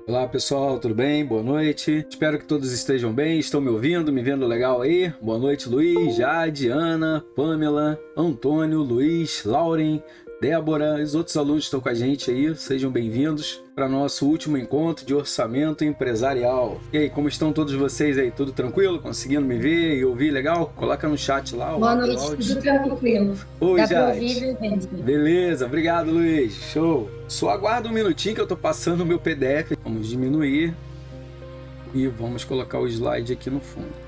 Olá pessoal, tudo bem? Boa noite. Espero que todos estejam bem, estão me ouvindo, me vendo legal aí? Boa noite, Luiz, Jade, Ana, Pamela, Antônio, Luiz, Lauren, Débora e os outros alunos que estão com a gente aí. Sejam bem-vindos para nosso último encontro de orçamento empresarial. E aí, como estão todos vocês aí? Tudo tranquilo? Conseguindo me ver e ouvir legal? Coloca no chat lá. Boa noite, tudo tranquilo. Oi, Dá pra Jade. ouvir, gente? Beleza, obrigado, Luiz. Show. Só aguarda um minutinho que eu tô passando o meu PDF. Vamos diminuir e vamos colocar o slide aqui no fundo.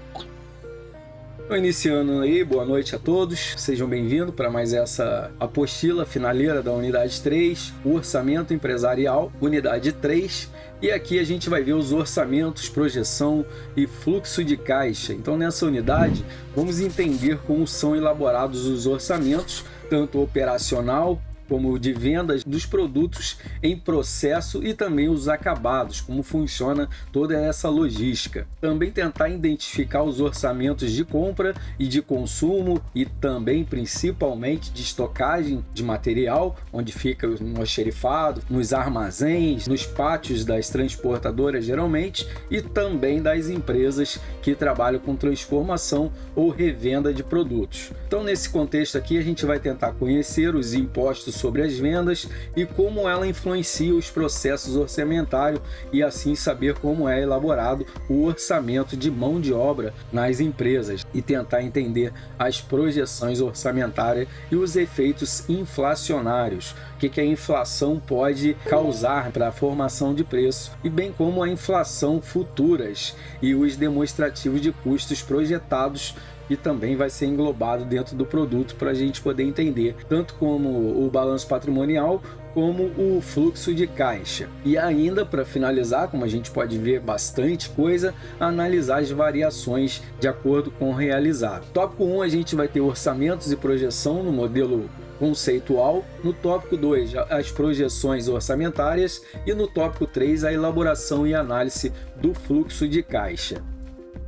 Estou iniciando aí, boa noite a todos, sejam bem-vindos para mais essa apostila finaleira da unidade 3, o orçamento empresarial, unidade 3, e aqui a gente vai ver os orçamentos, projeção e fluxo de caixa. Então nessa unidade vamos entender como são elaborados os orçamentos, tanto operacional como de vendas dos produtos em processo e também os acabados, como funciona toda essa logística. Também tentar identificar os orçamentos de compra e de consumo e também, principalmente, de estocagem de material, onde fica no almoxarifado, nos armazéns, nos pátios das transportadoras geralmente e também das empresas que trabalham com transformação ou revenda de produtos. Então, nesse contexto aqui, a gente vai tentar conhecer os impostos sobre as vendas e como ela influencia os processos orçamentários e assim saber como é elaborado o orçamento de mão de obra nas empresas e tentar entender as projeções orçamentárias e os efeitos inflacionários, o que a inflação pode causar para a formação de preço e bem como a inflação futuras e os demonstrativos de custos projetados e também vai ser englobado dentro do produto para a gente poder entender tanto como o balanço patrimonial como o fluxo de caixa. E ainda, para finalizar, como a gente pode ver bastante coisa, analisar as variações de acordo com o realizado. Tópico 1, a gente vai ter orçamentos e projeção no modelo conceitual, no tópico 2 as projeções orçamentárias e no tópico 3 a elaboração e análise do fluxo de caixa.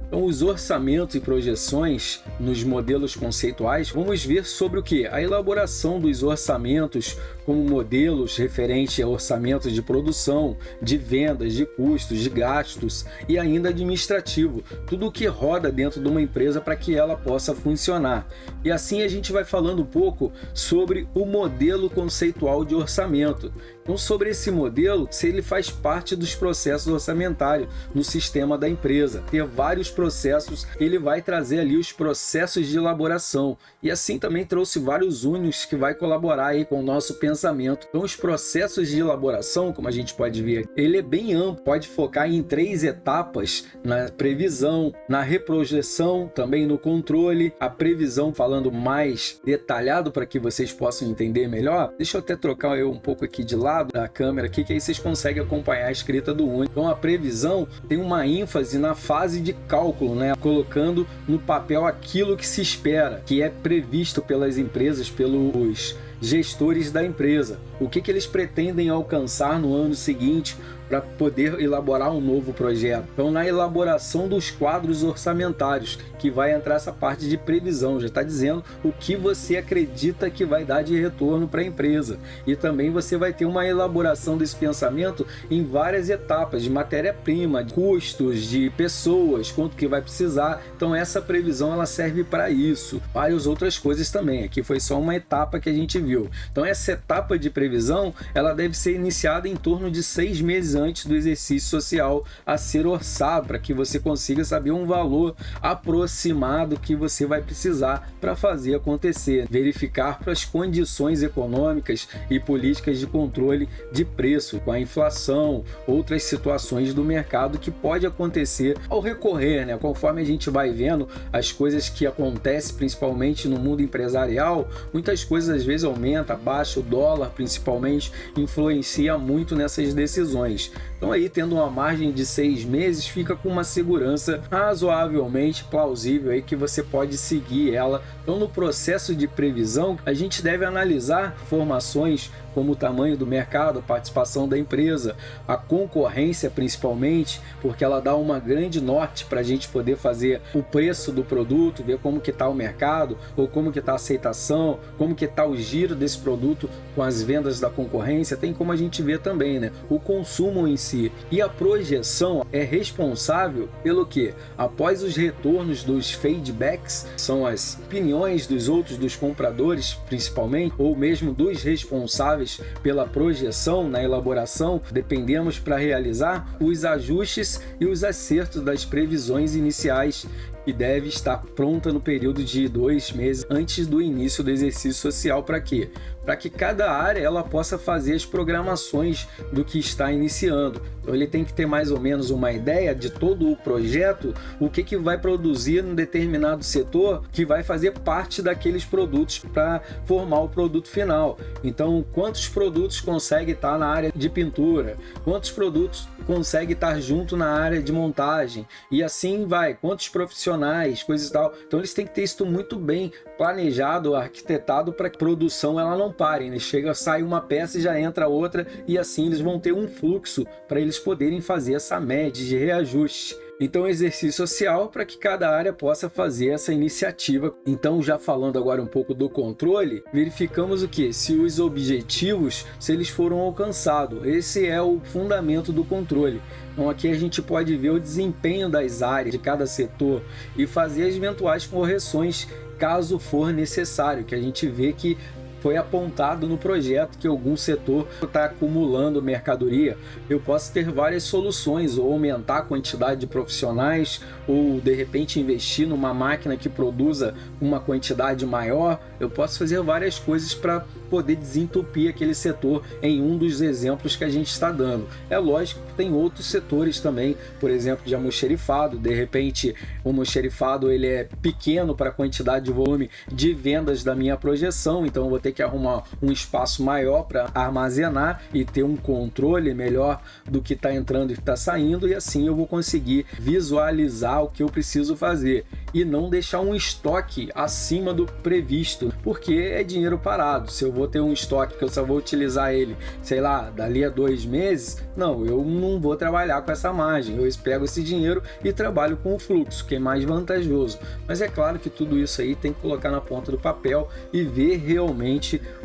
Então, os orçamentos e projeções nos modelos conceituais, vamos ver sobre o que? A elaboração dos orçamentos como modelos referentes a orçamentos de produção, de vendas, de custos, de gastos e ainda administrativo. Tudo o que roda dentro de uma empresa para que ela possa funcionar. E assim a gente vai falando um pouco sobre o modelo conceitual de orçamento. Então, sobre esse modelo, se ele faz parte dos processos orçamentários no sistema da empresa. Ter vários processos, ele vai trazer ali os processos de elaboração. E assim também trouxe vários únicos que vai colaborar aí com o nosso pensamento. Então, os processos de elaboração, como a gente pode ver, ele é bem amplo, pode focar em 3 etapas, na previsão, na reprojeção, também no controle, a previsão falando mais detalhado para que vocês possam entender melhor. Deixa eu até trocar eu um pouco aqui de lado da câmera aqui, que aí vocês conseguem acompanhar a escrita do único. Então a previsão tem uma ênfase na fase de cálculo, né? Colocando no papel aquilo que se espera, que é previsto pelas empresas, pelos gestores da empresa. O que eles pretendem alcançar no ano seguinte para poder elaborar um novo projeto. Então, na elaboração dos quadros orçamentários, que vai entrar essa parte de previsão, já está dizendo o que você acredita que vai dar de retorno para a empresa. E também você vai ter uma elaboração desse pensamento em várias etapas, de matéria-prima, de custos, de pessoas, quanto que vai precisar. Então, essa previsão ela serve para isso. Várias outras coisas também. Aqui foi só uma etapa que a gente viu. Então, essa etapa de previsão, ela deve ser iniciada em torno de 6 meses antes do exercício social a ser orçado, para que você consiga saber um valor aproximado que você vai precisar para fazer acontecer. Verificar para as condições econômicas e políticas de controle de preço, com a inflação, outras situações do mercado que pode acontecer ao recorrer, né? Conforme a gente vai vendo as coisas que acontecem, principalmente no mundo empresarial, muitas coisas às vezes aumentam, baixa o dólar principalmente, influencia muito nessas decisões. Então aí, tendo uma margem de 6 meses, fica com uma segurança razoavelmente plausível aí que você pode seguir ela. Então, no processo de previsão, a gente deve analisar informações como o tamanho do mercado, a participação da empresa, a concorrência principalmente, porque ela dá uma grande norte para a gente poder fazer o preço do produto, ver como que está o mercado, ou como que está a aceitação, como que está o giro desse produto com as vendas da concorrência. Tem como a gente ver também, né? O consumo em si. E a projeção é responsável pelo que? Após os retornos dos feedbacks, são as opiniões dos outros, dos compradores principalmente, ou mesmo dos responsáveis pela projeção na elaboração, dependemos para realizar os ajustes e os acertos das previsões iniciais, que deve estar pronta no período de 2 meses antes do início do exercício social. Para quê? Para que cada área ela possa fazer as programações do que está iniciando. Então ele tem que ter mais ou menos uma ideia de todo o projeto, o que vai produzir em determinado setor, que vai fazer parte daqueles produtos para formar o produto final. Então, quantos produtos consegue estar na área de pintura, quantos produtos consegue estar junto na área de montagem, e assim vai, quantos profissionais, coisas e tal. Então eles têm que ter isso muito bem planejado, arquitetado, para que a produção ela não pare, né? Chega, sai uma peça e já entra outra, e assim eles vão ter um fluxo para eles poderem fazer essa média de reajuste. Então, exercício social para que cada área possa fazer essa iniciativa. Então, já falando agora um pouco do controle, verificamos o que? Se os objetivos, se eles foram alcançados. Esse é o fundamento do controle. Então, aqui a gente pode ver o desempenho das áreas de cada setor e fazer as eventuais correções caso for necessário, que a gente vê que foi apontado no projeto que algum setor está acumulando mercadoria. Eu posso ter várias soluções, ou aumentar a quantidade de profissionais, ou de repente investir numa máquina que produza uma quantidade maior. Eu posso fazer várias coisas para poder desentupir aquele setor em um dos exemplos que a gente está dando. É lógico que tem outros setores também, por exemplo, de almoxerifado. De repente, o almoxerifado ele é pequeno para a quantidade de volume de vendas da minha projeção, então eu vou ter que arrumar um espaço maior para armazenar e ter um controle melhor do que está entrando e está saindo, e assim eu vou conseguir visualizar o que eu preciso fazer e não deixar um estoque acima do previsto, porque é dinheiro parado. Se eu vou ter um estoque que eu só vou utilizar ele, sei lá, dali a 2 meses, não, eu não vou trabalhar com essa margem. Eu pego esse dinheiro e trabalho com o fluxo, que é mais vantajoso. Mas é claro que tudo isso aí tem que colocar na ponta do papel e ver realmente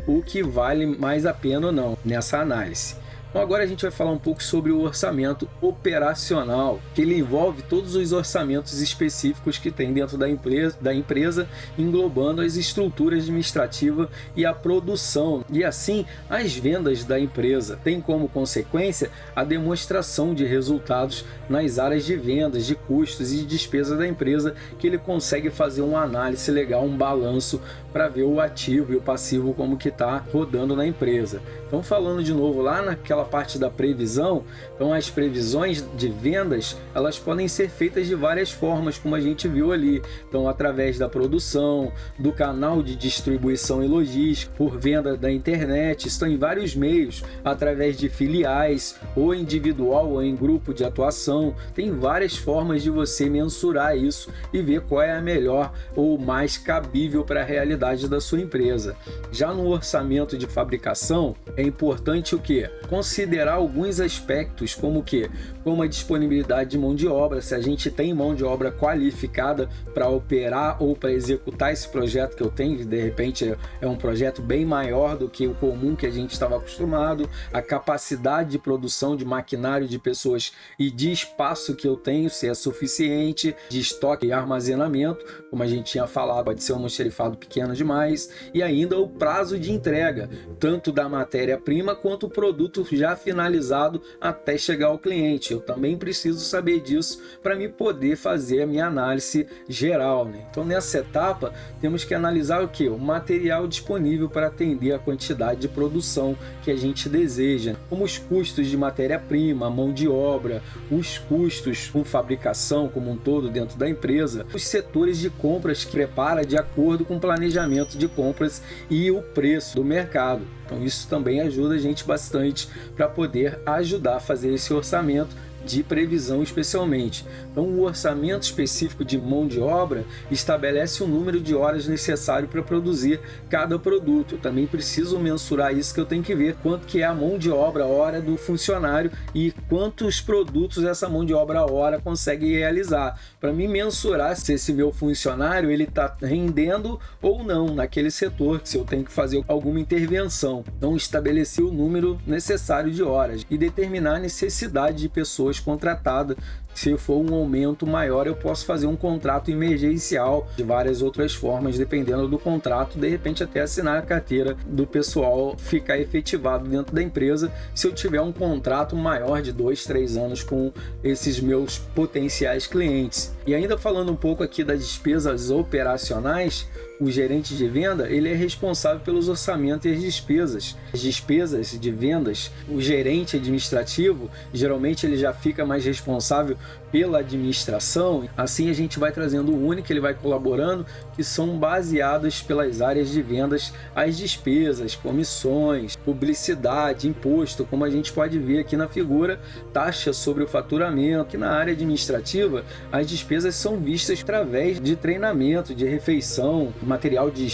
o que vale mais a pena ou não nessa análise. Então agora a gente vai falar um pouco sobre o orçamento operacional, que ele envolve todos os orçamentos específicos que tem dentro da empresa, englobando as estruturas administrativas e a produção, e assim as vendas da empresa. Tem como consequência a demonstração de resultados nas áreas de vendas, de custos e de despesa da empresa, que ele consegue fazer uma análise legal, um balanço para ver o ativo e o passivo como que está rodando na empresa. Então, falando de novo lá naquela parte da previsão, então as previsões de vendas, elas podem ser feitas de várias formas, como a gente viu ali. Então, através da produção, do canal de distribuição e logística, por venda da internet, estão em vários meios, através de filiais, ou individual ou em grupo de atuação. Tem várias formas de você mensurar isso e ver qual é a melhor ou mais cabível para a realidade da sua empresa. Já no orçamento de fabricação, é importante o quê? Considerar alguns aspectos, como o quê? Como a disponibilidade de mão de obra, se a gente tem mão de obra qualificada para operar ou para executar esse projeto que eu tenho, de repente é um projeto bem maior do que o comum que a gente estava acostumado, a capacidade de produção de maquinário, de pessoas e de espaço que eu tenho, se é suficiente, de estoque e armazenamento, como a gente tinha falado, pode ser um almoxerifado pequeno demais, e ainda o prazo de entrega, tanto da matéria-prima quanto o produto já finalizado até chegar ao cliente. Eu também preciso saber disso para me poder fazer a minha análise geral, né? Então, nessa etapa, temos que analisar o que? O material disponível para atender a quantidade de produção que a gente deseja, como os custos de matéria-prima, mão de obra, os custos com fabricação como um todo dentro da empresa, os setores de compras que prepara de acordo com o planejamento de compras e o preço do mercado. Então isso também ajuda a gente bastante para poder ajudar a fazer esse orçamento de previsão especialmente. Então, o orçamento específico de mão de obra estabelece o número de horas necessário para produzir cada produto. Eu também preciso mensurar isso, que eu tenho que ver quanto que é a mão de obra hora do funcionário e quantos produtos essa mão de obra hora consegue realizar, para me mensurar se esse meu funcionário ele está rendendo ou não naquele setor, se eu tenho que fazer alguma intervenção. Então, estabelecer o número necessário de horas e determinar a necessidade de pessoas contratadas. Se for um aumento maior, eu posso fazer um contrato emergencial de várias outras formas, dependendo do contrato, de repente até assinar a carteira do pessoal ficar efetivado dentro da empresa, se eu tiver um contrato maior de 2, 3 anos com esses meus potenciais clientes. E ainda falando um pouco aqui das despesas operacionais, o gerente de venda ele é responsável pelos orçamentos e as despesas. As despesas de vendas, o gerente administrativo, geralmente ele já fica mais responsável pela administração. Assim a gente vai trazendo o único, ele vai colaborando, que são baseadas pelas áreas de vendas, as despesas, comissões, publicidade, imposto, como a gente pode ver aqui na figura, taxa sobre o faturamento. Que na área administrativa, as despesas são vistas através de treinamento, de refeição, material de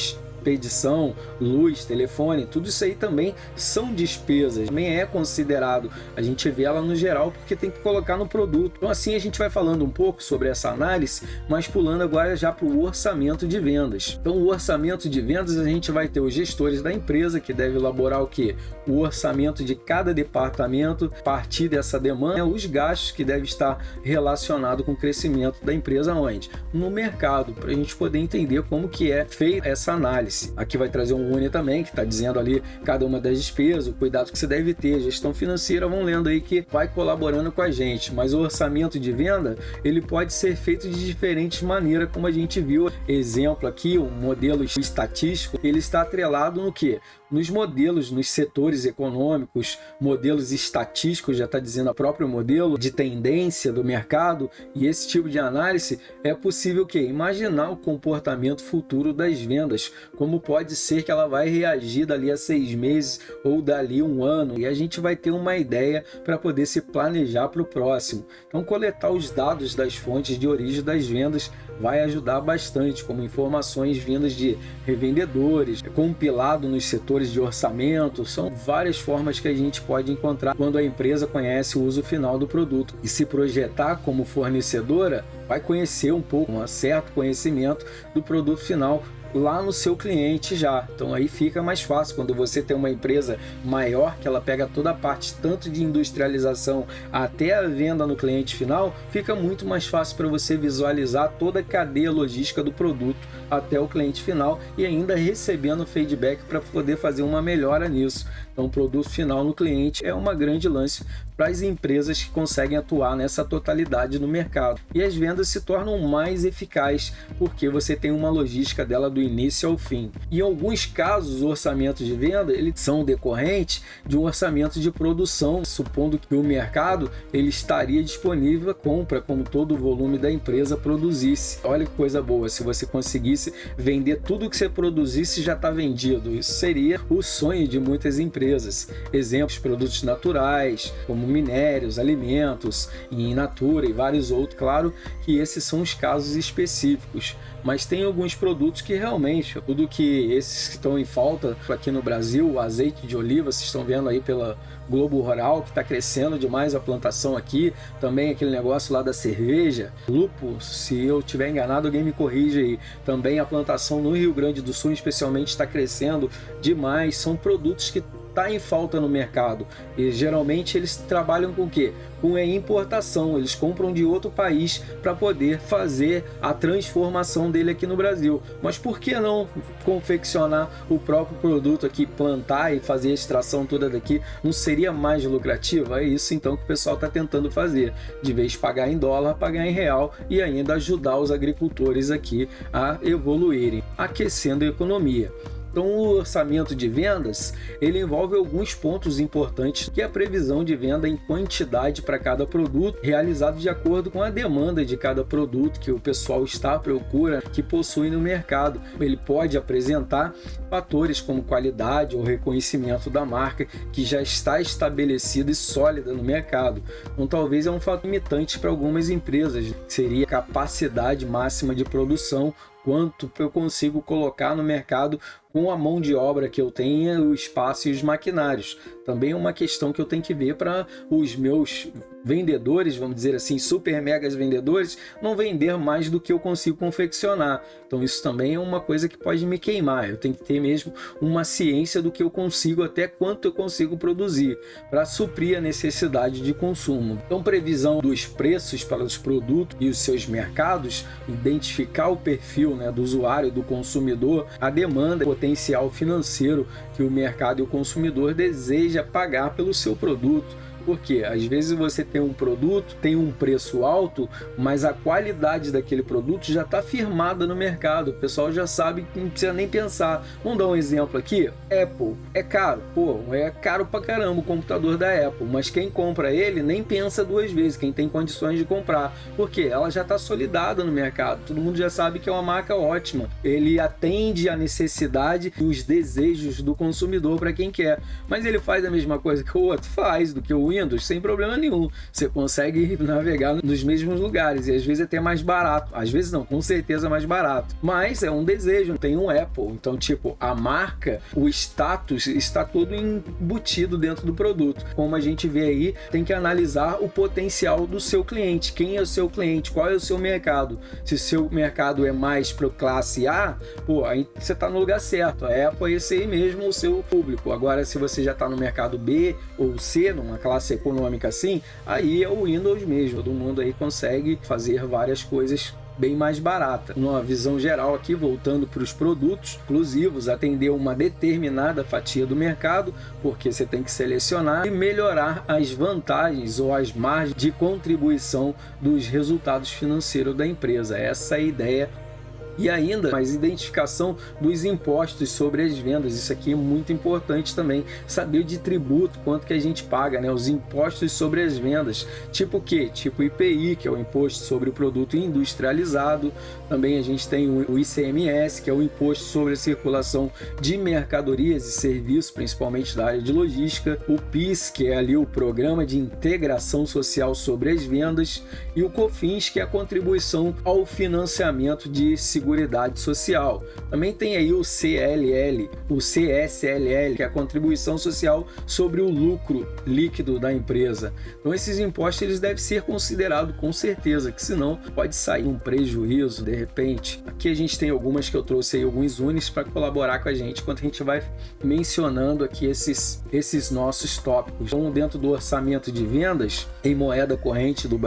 expedição, luz, telefone, tudo isso aí também são despesas, também é considerado. A gente vê ela no geral porque tem que colocar no produto. Então assim a gente vai falando um pouco sobre essa análise, mas pulando agora já para o orçamento de vendas. Então o orçamento de vendas, a gente vai ter os gestores da empresa que devem elaborar o quê? O orçamento de cada departamento, a partir dessa demanda, os gastos que devem estar relacionados com o crescimento da empresa onde? No mercado, para a gente poder entender como que é feita essa análise. Aqui vai trazer um UNE também, que está dizendo ali cada uma das despesas, o cuidado que você deve ter, gestão financeira, vão lendo aí que vai colaborando com a gente. Mas o orçamento de venda, ele pode ser feito de diferentes maneiras, como a gente viu. Exemplo aqui, o modelo estatístico, ele está atrelado no quê? Nos modelos, nos setores econômicos, modelos estatísticos, já está dizendo o próprio modelo de tendência do mercado, e esse tipo de análise é possível que imaginar o comportamento futuro das vendas, como pode ser que ela vai reagir dali a 6 meses ou dali 1 ano, e a gente vai ter uma ideia para poder se planejar para o próximo. Então, coletar os dados das fontes de origem das vendas vai ajudar bastante, como informações vindas de revendedores, compilado nos setores de orçamento. São várias formas que a gente pode encontrar quando a empresa conhece o uso final do produto. E se projetar como fornecedora, vai conhecer um pouco, um certo conhecimento do produto final lá no seu cliente já. Então aí fica mais fácil quando você tem uma empresa maior, que ela pega toda a parte tanto de industrialização até a venda no cliente final, fica muito mais fácil para você visualizar toda a cadeia logística do produto até o cliente final e ainda recebendo feedback para poder fazer uma melhora nisso. Então o produto final no cliente é uma grande lance para as empresas que conseguem atuar nessa totalidade no mercado. E as vendas se tornam mais eficazes porque você tem uma logística dela do início ao fim. Em alguns casos, os orçamentos de venda eles são decorrentes de um orçamento de produção, supondo que o mercado ele estaria disponível à compra, como todo o volume da empresa produzisse. Olha que coisa boa, se você conseguisse vender tudo que você produzisse já está vendido. Isso seria o sonho de muitas empresas. Exemplos, produtos naturais, como minérios, alimentos, in natura e vários outros. Claro que esses são os casos específicos, mas tem alguns produtos que realmente, tudo que esses que estão em falta aqui no Brasil, o azeite de oliva, vocês estão vendo aí pela Globo Rural, que está crescendo demais a plantação aqui, também aquele negócio lá da cerveja, lúpulo, se eu estiver enganado, alguém me corrige aí, também a plantação no Rio Grande do Sul, especialmente, está crescendo demais, são produtos que está em falta no mercado e geralmente eles trabalham com o quê? Com a importação, eles compram de outro país para poder fazer a transformação dele aqui no Brasil. Mas por que não confeccionar o próprio produto aqui, plantar e fazer a extração toda daqui? Não seria mais lucrativo? É isso então que o pessoal está tentando fazer, de vez de pagar em dólar, pagar em real e ainda ajudar os agricultores aqui a evoluírem, aquecendo a economia. Então, o orçamento de vendas, ele envolve alguns pontos importantes, que é a previsão de venda em quantidade para cada produto, realizado de acordo com a demanda de cada produto que o pessoal está à procura, que possui no mercado. Ele pode apresentar fatores como qualidade ou reconhecimento da marca, que já está estabelecida e sólida no mercado. Então, talvez é um fator limitante para algumas empresas, seria a capacidade máxima de produção, quanto eu consigo colocar no mercado com a mão de obra que eu tenha, o espaço e os maquinários. Também é uma questão que eu tenho que ver para os meus vendedores, vamos dizer assim, super megas vendedores, não vender mais do que eu consigo confeccionar. Então isso também é uma coisa que pode me queimar. Eu tenho que ter mesmo uma ciência do que eu consigo, até quanto eu consigo produzir, para suprir a necessidade de consumo. Então, previsão dos preços para os produtos e os seus mercados, identificar o perfil, né, do usuário, do consumidor, a demanda, o potencial financeiro que o mercado e o consumidor deseja pagar pelo seu produto. Porque às vezes você tem um produto, tem um preço alto, mas a qualidade daquele produto já está firmada no mercado. O pessoal já sabe que não precisa nem pensar. Vamos dar um exemplo aqui? Apple. É caro. É caro pra caramba o computador da Apple. Mas quem compra ele nem pensa duas vezes. Quem tem condições de comprar. Porque ela já está solidada no mercado. Todo mundo já sabe que é uma marca ótima. Ele atende a necessidade e os desejos do consumidor para quem quer. Mas ele faz a mesma coisa que o outro? Faz, do que o Windows, sem problema nenhum. Você consegue navegar nos mesmos lugares e às vezes até mais barato. Às vezes não, com certeza mais barato. Mas é um desejo, tem um Apple. Então, tipo, a marca, o status está todo embutido dentro do produto. Como a gente vê aí, tem que analisar o potencial do seu cliente. Quem é o seu cliente? Qual é o seu mercado? Se o seu mercado é mais para classe A, aí você está no lugar certo. A Apple é esse aí mesmo, o seu público. Agora, se você já está no mercado B ou C, numa classe econômica assim, aí é o Windows mesmo. Todo mundo aí consegue fazer várias coisas bem mais barata. Numa visão geral aqui, voltando para os produtos exclusivos, atender uma determinada fatia do mercado, porque você tem que selecionar e melhorar as vantagens ou as margens de contribuição dos resultados financeiros da empresa. Essa é a ideia. E ainda mais identificação dos impostos sobre as vendas. Isso aqui é muito importante também. Saber de tributo, quanto que a gente paga, né? Os impostos sobre as vendas. Tipo o quê? Tipo IPI, que é o Imposto sobre o Produto Industrializado. Também a gente tem o ICMS, que é o Imposto sobre a Circulação de Mercadorias e Serviços, principalmente da área de logística. O PIS, que é ali o Programa de Integração Social sobre as Vendas. E o COFINS, que é a contribuição ao financiamento de Seguridade Social. Também tem aí o CLL, o CSLL, que é a contribuição social sobre o lucro líquido da empresa. Então esses impostos eles devem ser considerados com certeza, que senão pode sair um prejuízo de repente. Aqui a gente tem algumas que eu trouxe aí, alguns unis para colaborar com a gente, enquanto a gente vai mencionando aqui esses nossos tópicos. Então, dentro do orçamento de vendas em moeda corrente do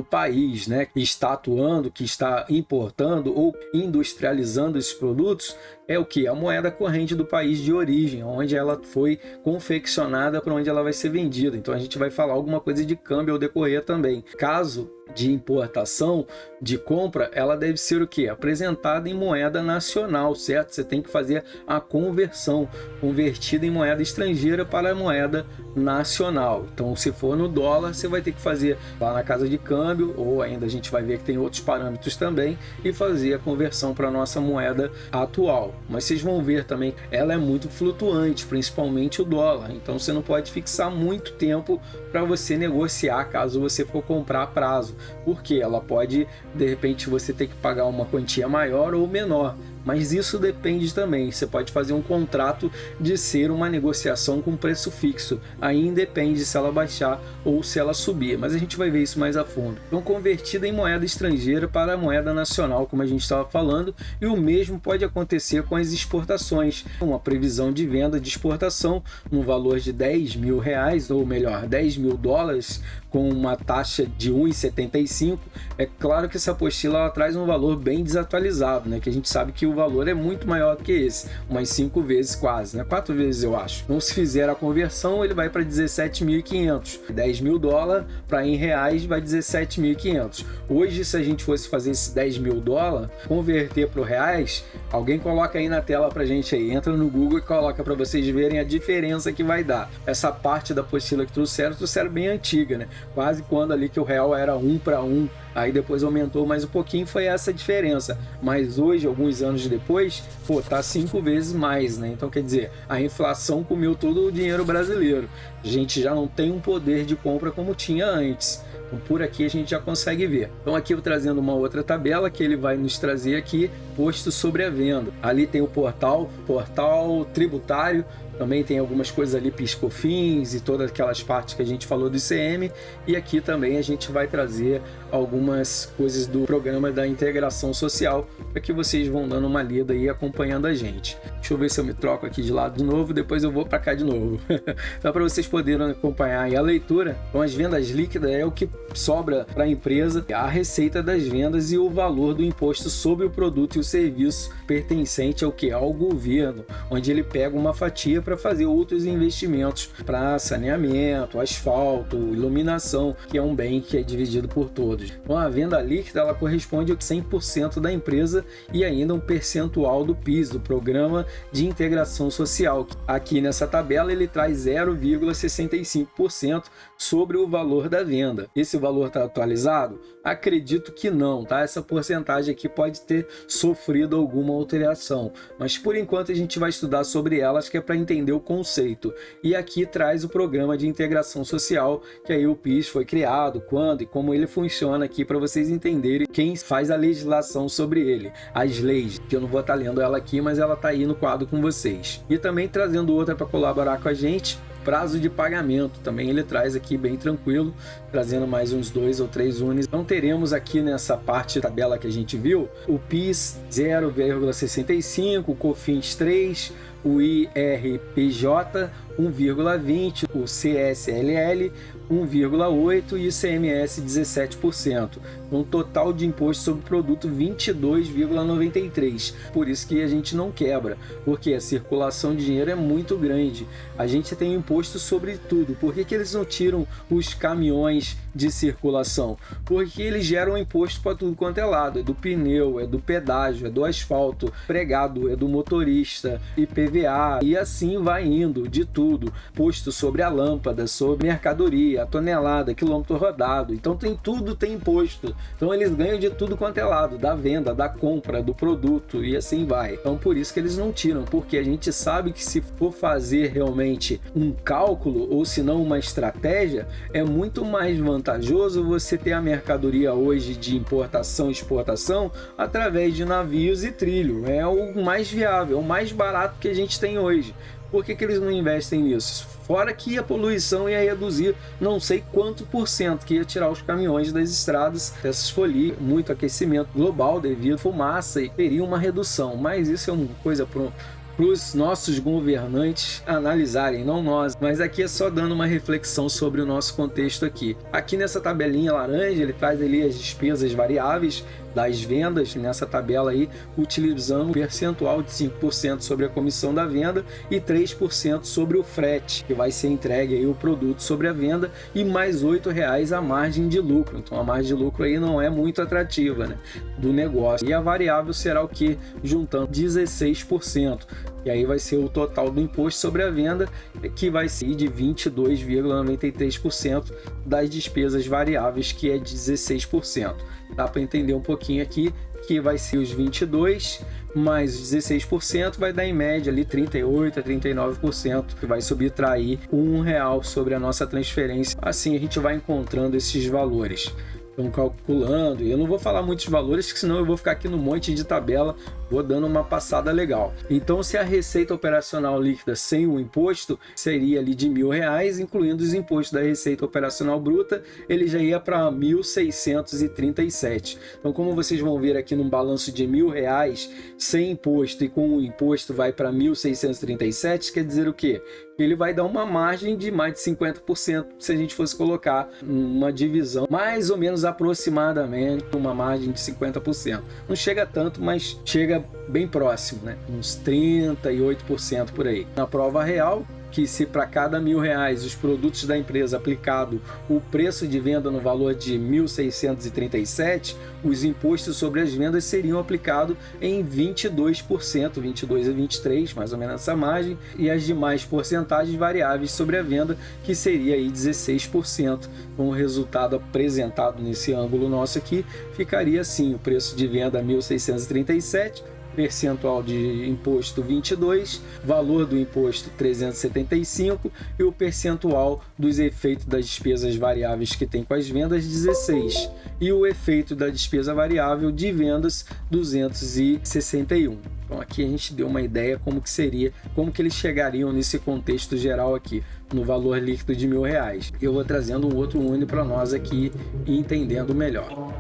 país, né, que está atuando, que está importando ou industrializando esses produtos, é o que? A moeda corrente do país de origem, onde ela foi confeccionada, para onde ela vai ser vendida. Então a gente vai falar alguma coisa de câmbio ao decorrer também. Caso de importação, de compra, ela deve ser o que? Apresentada em moeda nacional, certo? Você tem que fazer a conversão, convertida em moeda estrangeira para a moeda nacional. Então, se for no dólar, você vai ter que fazer lá na casa de câmbio, ou ainda a gente vai ver que tem outros parâmetros também, e fazer a conversão para a nossa moeda atual. Mas vocês vão ver também, ela é muito flutuante, principalmente o dólar. Então, você não pode fixar muito tempo para você negociar, caso você for comprar a prazo. Porque ela pode, de repente, você ter que pagar uma quantia maior ou menor. Mas isso depende também. Você pode fazer um contrato de ser uma negociação com preço fixo. Aí independe se ela baixar ou se ela subir. Mas a gente vai ver isso mais a fundo. Então, convertida em moeda estrangeira para a moeda nacional, como a gente estava falando. E o mesmo pode acontecer com as exportações. Uma previsão de venda de exportação no valor de R$10.000, ou melhor, $10.000, com uma taxa de 1,75. É claro que essa apostila ela traz um valor bem desatualizado, né? Que a gente sabe que o valor é muito maior do que esse, umas 5 vezes quase, né? 4 vezes eu acho. Então se fizer a conversão, ele vai para 17.500. 10 mil dólares para em reais vai 17.500. Hoje, se a gente fosse fazer esse 10 mil dólares, converter para reais, alguém coloca aí na tela pra gente aí, entra no Google e coloca para vocês verem a diferença que vai dar. Essa parte da apostila que trouxeram bem antiga, né? Quase quando ali que o real era 1 para 1, aí depois aumentou mais um pouquinho, foi essa diferença. Mas hoje, alguns anos depois, tá 5 vezes mais, né? Então, quer dizer, a inflação comeu todo o dinheiro brasileiro. A gente já não tem um poder de compra como tinha antes. Então, por aqui a gente já consegue ver. Então aqui eu vou trazendo uma outra tabela que ele vai nos trazer aqui, posto sobre a venda. Ali tem o portal tributário, também tem algumas coisas ali, PIS/COFINS e todas aquelas partes que a gente falou do ICM. E aqui também a gente vai trazer algumas coisas do programa da integração social, para que vocês vão dando uma lida aí acompanhando a gente. Deixa eu ver se eu me troco aqui de lado de novo, depois eu vou para cá de novo. Então, para vocês poderem acompanhar aí a leitura, então as vendas líquidas é o que sobra para a empresa, a receita das vendas e o valor do imposto sobre o produto e o serviço pertencente ao que? Ao governo, onde ele pega uma fatia para fazer outros investimentos para saneamento, asfalto, iluminação, que é um bem que é dividido por todos. Então a venda líquida ela corresponde a 100% da empresa e ainda um percentual do PIS, do Programa de Integração Social. Aqui nessa tabela ele traz 0,65% sobre o valor da venda. Esse valor está atualizado? Acredito que não, tá? Essa porcentagem aqui pode ter sofrido alguma alteração, mas por enquanto a gente vai estudar sobre elas, que é para entender o conceito. E aqui traz o Programa de Integração Social, que aí o PIS foi criado, quando e como ele funciona aqui, para vocês entenderem quem faz a legislação sobre ele. As leis, que eu não vou estar lendo ela aqui, mas ela está aí no quadro com vocês. E também trazendo outra para colaborar com a gente, prazo de pagamento, também ele traz aqui bem tranquilo, trazendo mais uns 2 ou 3 unis. Então teremos aqui nessa parte da tabela que a gente viu, o PIS 0,65, o COFINS 3, o IRPJ 1,20, o CSLL 1,8 e o ICMS 17%. Um total de imposto sobre produto 22,93. Por isso que a gente não quebra, porque a circulação de dinheiro é muito grande. A gente tem imposto sobre tudo. Por que eles não tiram os caminhões de circulação? Porque eles geram imposto para tudo quanto é lado. É do pneu, é do pedágio, é do asfalto, pregado, é do motorista, IPVA, e assim vai indo, de tudo. Posto sobre a lâmpada, sobre mercadoria, a tonelada, quilômetro rodado. Então tudo tem imposto. Então eles ganham de tudo quanto é lado, da venda, da compra, do produto, e assim vai. Então por isso que eles não tiram, porque a gente sabe que se for fazer realmente um cálculo, ou se não uma estratégia, é muito mais vantajoso você ter a mercadoria hoje de importação e exportação através de navios e trilho. É o mais viável, é o mais barato que a gente tem hoje. Por que eles não investem nisso? Fora que a poluição ia reduzir não sei quanto % que ia tirar os caminhões das estradas, essas folias, muito aquecimento global devido à fumaça, e teria uma redução. Mas isso é uma coisa para os nossos governantes analisarem, não nós. Mas aqui é só dando uma reflexão sobre o nosso contexto aqui. Aqui nessa tabelinha laranja, ele traz ali as despesas variáveis das vendas. Nessa tabela aí, utilizamos um percentual de 5% sobre a comissão da venda e 3% sobre o frete, que vai ser entregue aí o produto sobre a venda, e mais R$8 a margem de lucro. Então a margem de lucro aí não é muito atrativa, né, do negócio. E a variável será o que? Juntando 16%. E aí vai ser o total do imposto sobre a venda, que vai ser de 22,93% das despesas variáveis, que é 16%. Dá para entender um pouquinho aqui que vai ser os 22 mais 16%, vai dar em média ali 38% a 39%, que vai subtrair R$1 sobre a nossa transferência. Assim a gente vai encontrando esses valores. Então, calculando, eu não vou falar muitos valores, que senão eu vou ficar aqui no monte de tabela, vou dando uma passada legal. Então, se a receita operacional líquida sem o imposto seria ali de R$1.000, incluindo os impostos da receita operacional bruta, ele já ia para 1.637. Então, como vocês vão ver aqui num balanço de R$1.000 sem imposto, e com o imposto vai para 1.637, quer dizer o quê? Ele vai dar uma margem de mais de 50% se a gente fosse colocar uma divisão, mais ou menos aproximadamente uma margem de 50%. Não chega tanto, mas chega ficaria bem próximo, né? Uns 38% por aí. Na prova real, que se para cada R$1.000 os produtos da empresa aplicado o preço de venda no valor de 1.637, os impostos sobre as vendas seriam aplicados em 22%, 22 a 23, mais ou menos essa margem, e as demais porcentagens variáveis sobre a venda, que seria aí 16%. Com o resultado apresentado nesse ângulo nosso aqui, ficaria assim: o preço de venda 1.637, percentual de imposto 22, valor do imposto 375 e o percentual dos efeitos das despesas variáveis que tem com as vendas 16 e o efeito da despesa variável de vendas 261. Então aqui a gente deu uma ideia como que seria, como que eles chegariam nesse contexto geral aqui, no valor líquido de R$1.000. Eu vou trazendo um outro Uni para nós aqui e entendendo melhor.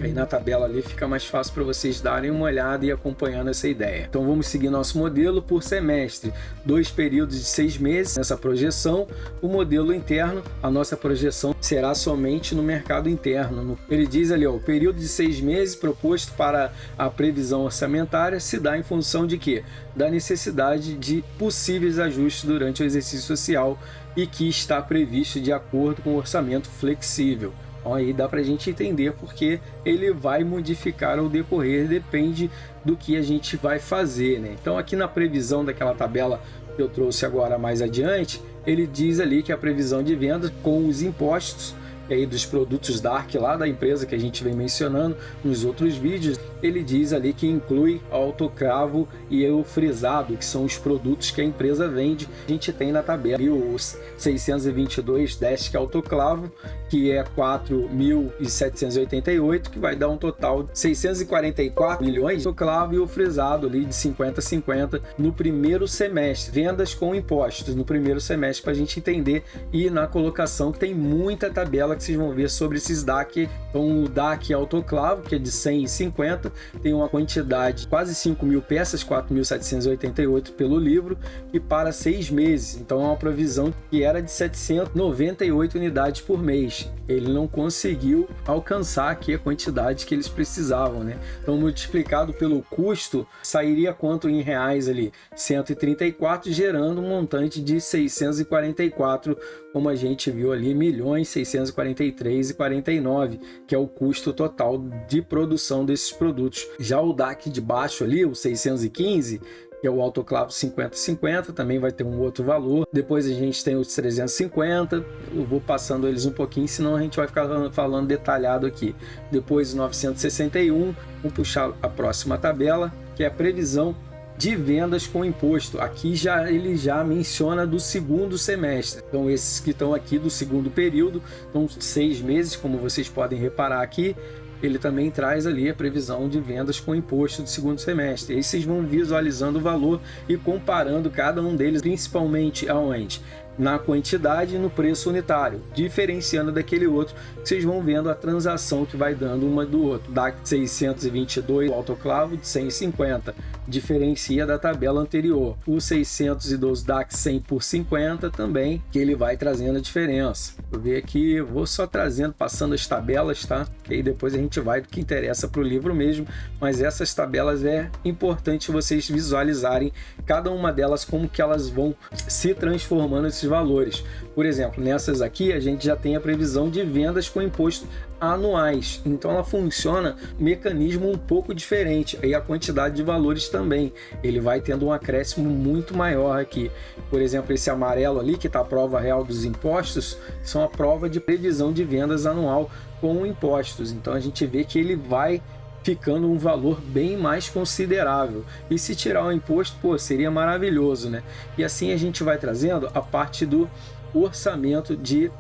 Aí na tabela ali fica mais fácil para vocês darem uma olhada e acompanhando essa ideia. Então vamos seguir nosso modelo por semestre. 2 períodos de 6 meses nessa projeção. O modelo interno, a nossa projeção será somente no mercado interno. Ele diz ali, ó, o período de 6 meses proposto para a previsão orçamentária se dá em função de quê? Da necessidade de possíveis ajustes durante o exercício social e que está previsto de acordo com o orçamento flexível. Aí dá para a gente entender porque ele vai modificar ao decorrer, depende do que a gente vai fazer, né? Então aqui na previsão daquela tabela que eu trouxe agora mais adiante, ele diz ali que a previsão de vendas com os impostos aí dos produtos Dark lá da empresa que a gente vem mencionando nos outros vídeos, ele diz ali que inclui o autoclavo e o frisado, que são os produtos que a empresa vende. A gente tem na tabela ali os 622 Desk autoclavo, que é 4.788, que vai dar um total de 644 milhões de autoclavo, e o frisado ali de 50-50 no primeiro semestre. Vendas com impostos no primeiro semestre para a gente entender, e na colocação que tem muita tabela que vocês vão ver sobre esses DAC. Então o DAC autoclavo, que é de 150, tem uma quantidade quase 5.000 peças, 4.788 pelo livro, e para 6 meses. Então é uma provisão que era de 798 unidades por mês. Ele não conseguiu alcançar aqui a quantidade que eles precisavam, né? Então multiplicado pelo custo, sairia quanto em reais ali? 134, gerando um montante de 644, como a gente viu ali, 1.643.049, que é o custo total de produção desses produtos. Já o DAC de baixo ali, o 615, que é o autoclavo 50-50, também vai ter um outro valor. Depois a gente tem os 350, eu vou passando eles um pouquinho, senão a gente vai ficar falando detalhado aqui. Depois 961, vamos puxar a próxima tabela, que é a previsão de vendas com imposto. Aqui ele já menciona do segundo semestre. Então esses que estão aqui do segundo período, então 6 meses, como vocês podem reparar aqui, ele também traz ali a previsão de vendas com imposto do segundo semestre. Aí vocês vão visualizando o valor e comparando cada um deles, principalmente aonde? Na quantidade e no preço unitário, diferenciando daquele outro, vocês vão vendo a transação que vai dando uma do outro. DAC 622, o autoclavo de 150, diferencia da tabela anterior. O 612 DAC 100 por 50 também, que ele vai trazendo a diferença. Vou ver aqui, vou só trazendo, passando as tabelas, tá? Que aí depois a gente vai do que interessa para o livro mesmo, mas essas tabelas é importante vocês visualizarem cada uma delas, como que elas vão se transformando esses valores. Por exemplo, nessas aqui a gente já tem a previsão de vendas com imposto anuais, então ela funciona um mecanismo um pouco diferente, aí a quantidade de valores também, ele vai tendo um acréscimo muito maior aqui. Por exemplo, esse amarelo ali, que está a prova real dos impostos, são a prova de previsão de vendas anual com impostos, então a gente vê que ele vai ficando um valor bem mais considerável. E se tirar o imposto, pô, seria maravilhoso, né? E assim a gente vai trazendo a parte do orçamento de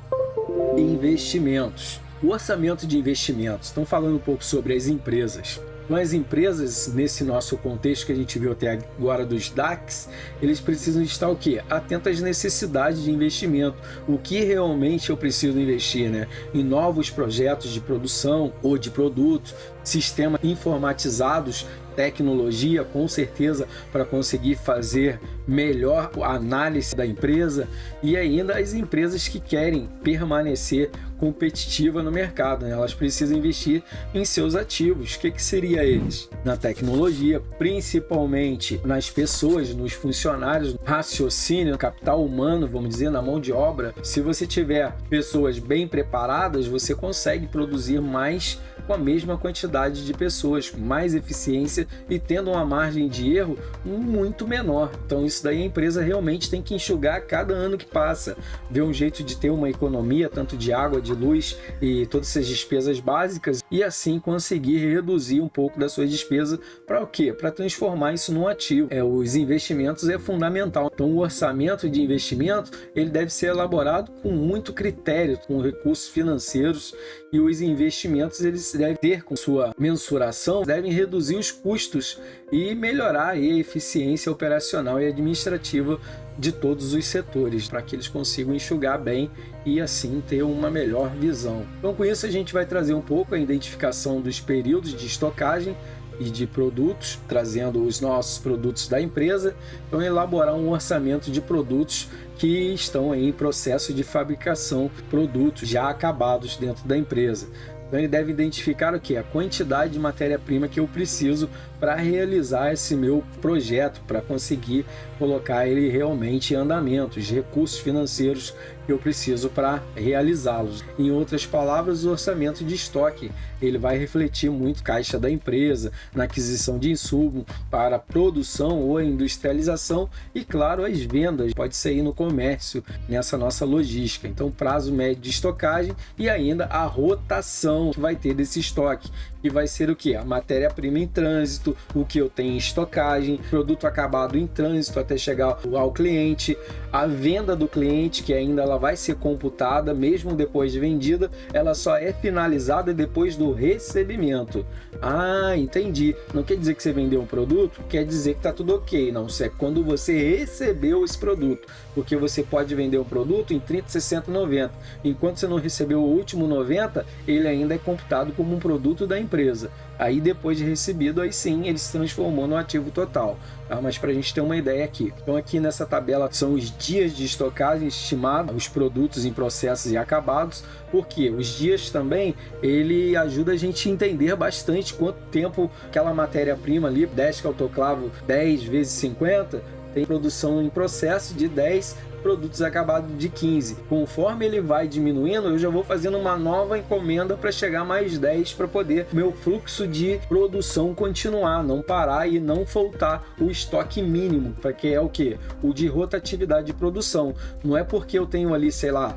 investimentos. O orçamento de investimentos, estão falando um pouco sobre as empresas. Então, as empresas, nesse nosso contexto que a gente viu até agora dos DACs, eles precisam estar o quê? Atentos às necessidades de investimento. O que realmente eu preciso investir, né? Em novos projetos de produção ou de produtos, sistemas informatizados tecnologia, com certeza, para conseguir fazer melhor a análise da empresa, e ainda as empresas que querem permanecer competitiva no mercado, né? Elas precisam investir em seus ativos. O que seria eles? Na tecnologia, principalmente nas pessoas, nos funcionários, raciocínio, capital humano, vamos dizer, na mão de obra. Se você tiver pessoas bem preparadas, você consegue produzir mais com a mesma quantidade de pessoas, com mais eficiência e tendo uma margem de erro muito menor. Então isso daí a empresa realmente tem que enxugar a cada ano que passa, ver um jeito de ter uma economia tanto de água, de luz e todas essas despesas básicas, e assim conseguir reduzir um pouco das suas despesas. Para o quê? Para transformar isso num ativo. Os investimentos é fundamental. Então o orçamento de investimento ele deve ser elaborado com muito critério, com recursos financeiros, e os investimentos eles devem ter com sua mensuração, devem reduzir os custos e melhorar a eficiência operacional e administrativa de todos os setores, para que eles consigam enxugar bem e assim ter uma melhor visão. Então com isso a gente vai trazer um pouco a identificação dos períodos de estocagem e de produtos, trazendo os nossos produtos da empresa. Então elaborar um orçamento de produtos que estão em processo de fabricação, produtos já acabados dentro da empresa. Então ele deve identificar o que? A quantidade de matéria-prima que eu preciso para realizar esse meu projeto, para conseguir colocar ele realmente em andamento, os recursos financeiros que eu preciso para realizá-los. Em outras palavras, o orçamento de estoque, ele vai refletir muito caixa da empresa, na aquisição de insumo para produção ou industrialização e, claro, as vendas, pode ser aí no comércio, nessa nossa logística. Então, prazo médio de estocagem e ainda a rotação que vai ter desse estoque, que vai ser o que? A matéria-prima em trânsito, o que eu tenho em estocagem, produto acabado em trânsito até chegar ao cliente, a venda do cliente, que ainda ela vai ser computada, mesmo depois de vendida, ela só é finalizada depois do recebimento. Ah, entendi. Não quer dizer que você vendeu um produto, quer dizer que está tudo ok. Não, isso é quando você recebeu esse produto, porque você pode vender um produto em 30, 60, 90. Enquanto você não recebeu o último 90, ele ainda é computado como um produto da empresa. Aí depois de recebido, aí sim ele se transformou no ativo total. Tá? Mas para a gente ter uma ideia aqui. Então aqui nessa tabela são os dias de estocagem estimados, os produtos em processos e acabados. Porque os dias também, ele ajuda a gente a entender bastante quanto tempo aquela matéria-prima ali, 10 que autoclavo, 10 vezes 50, tem produção em processo de 10, produtos acabados de 15. Conforme ele vai diminuindo, eu já vou fazendo uma nova encomenda para chegar mais 10 para poder meu fluxo de produção continuar, não parar e não faltar o estoque mínimo, para que é o que? O de rotatividade de produção. Não é porque eu tenho ali, sei lá,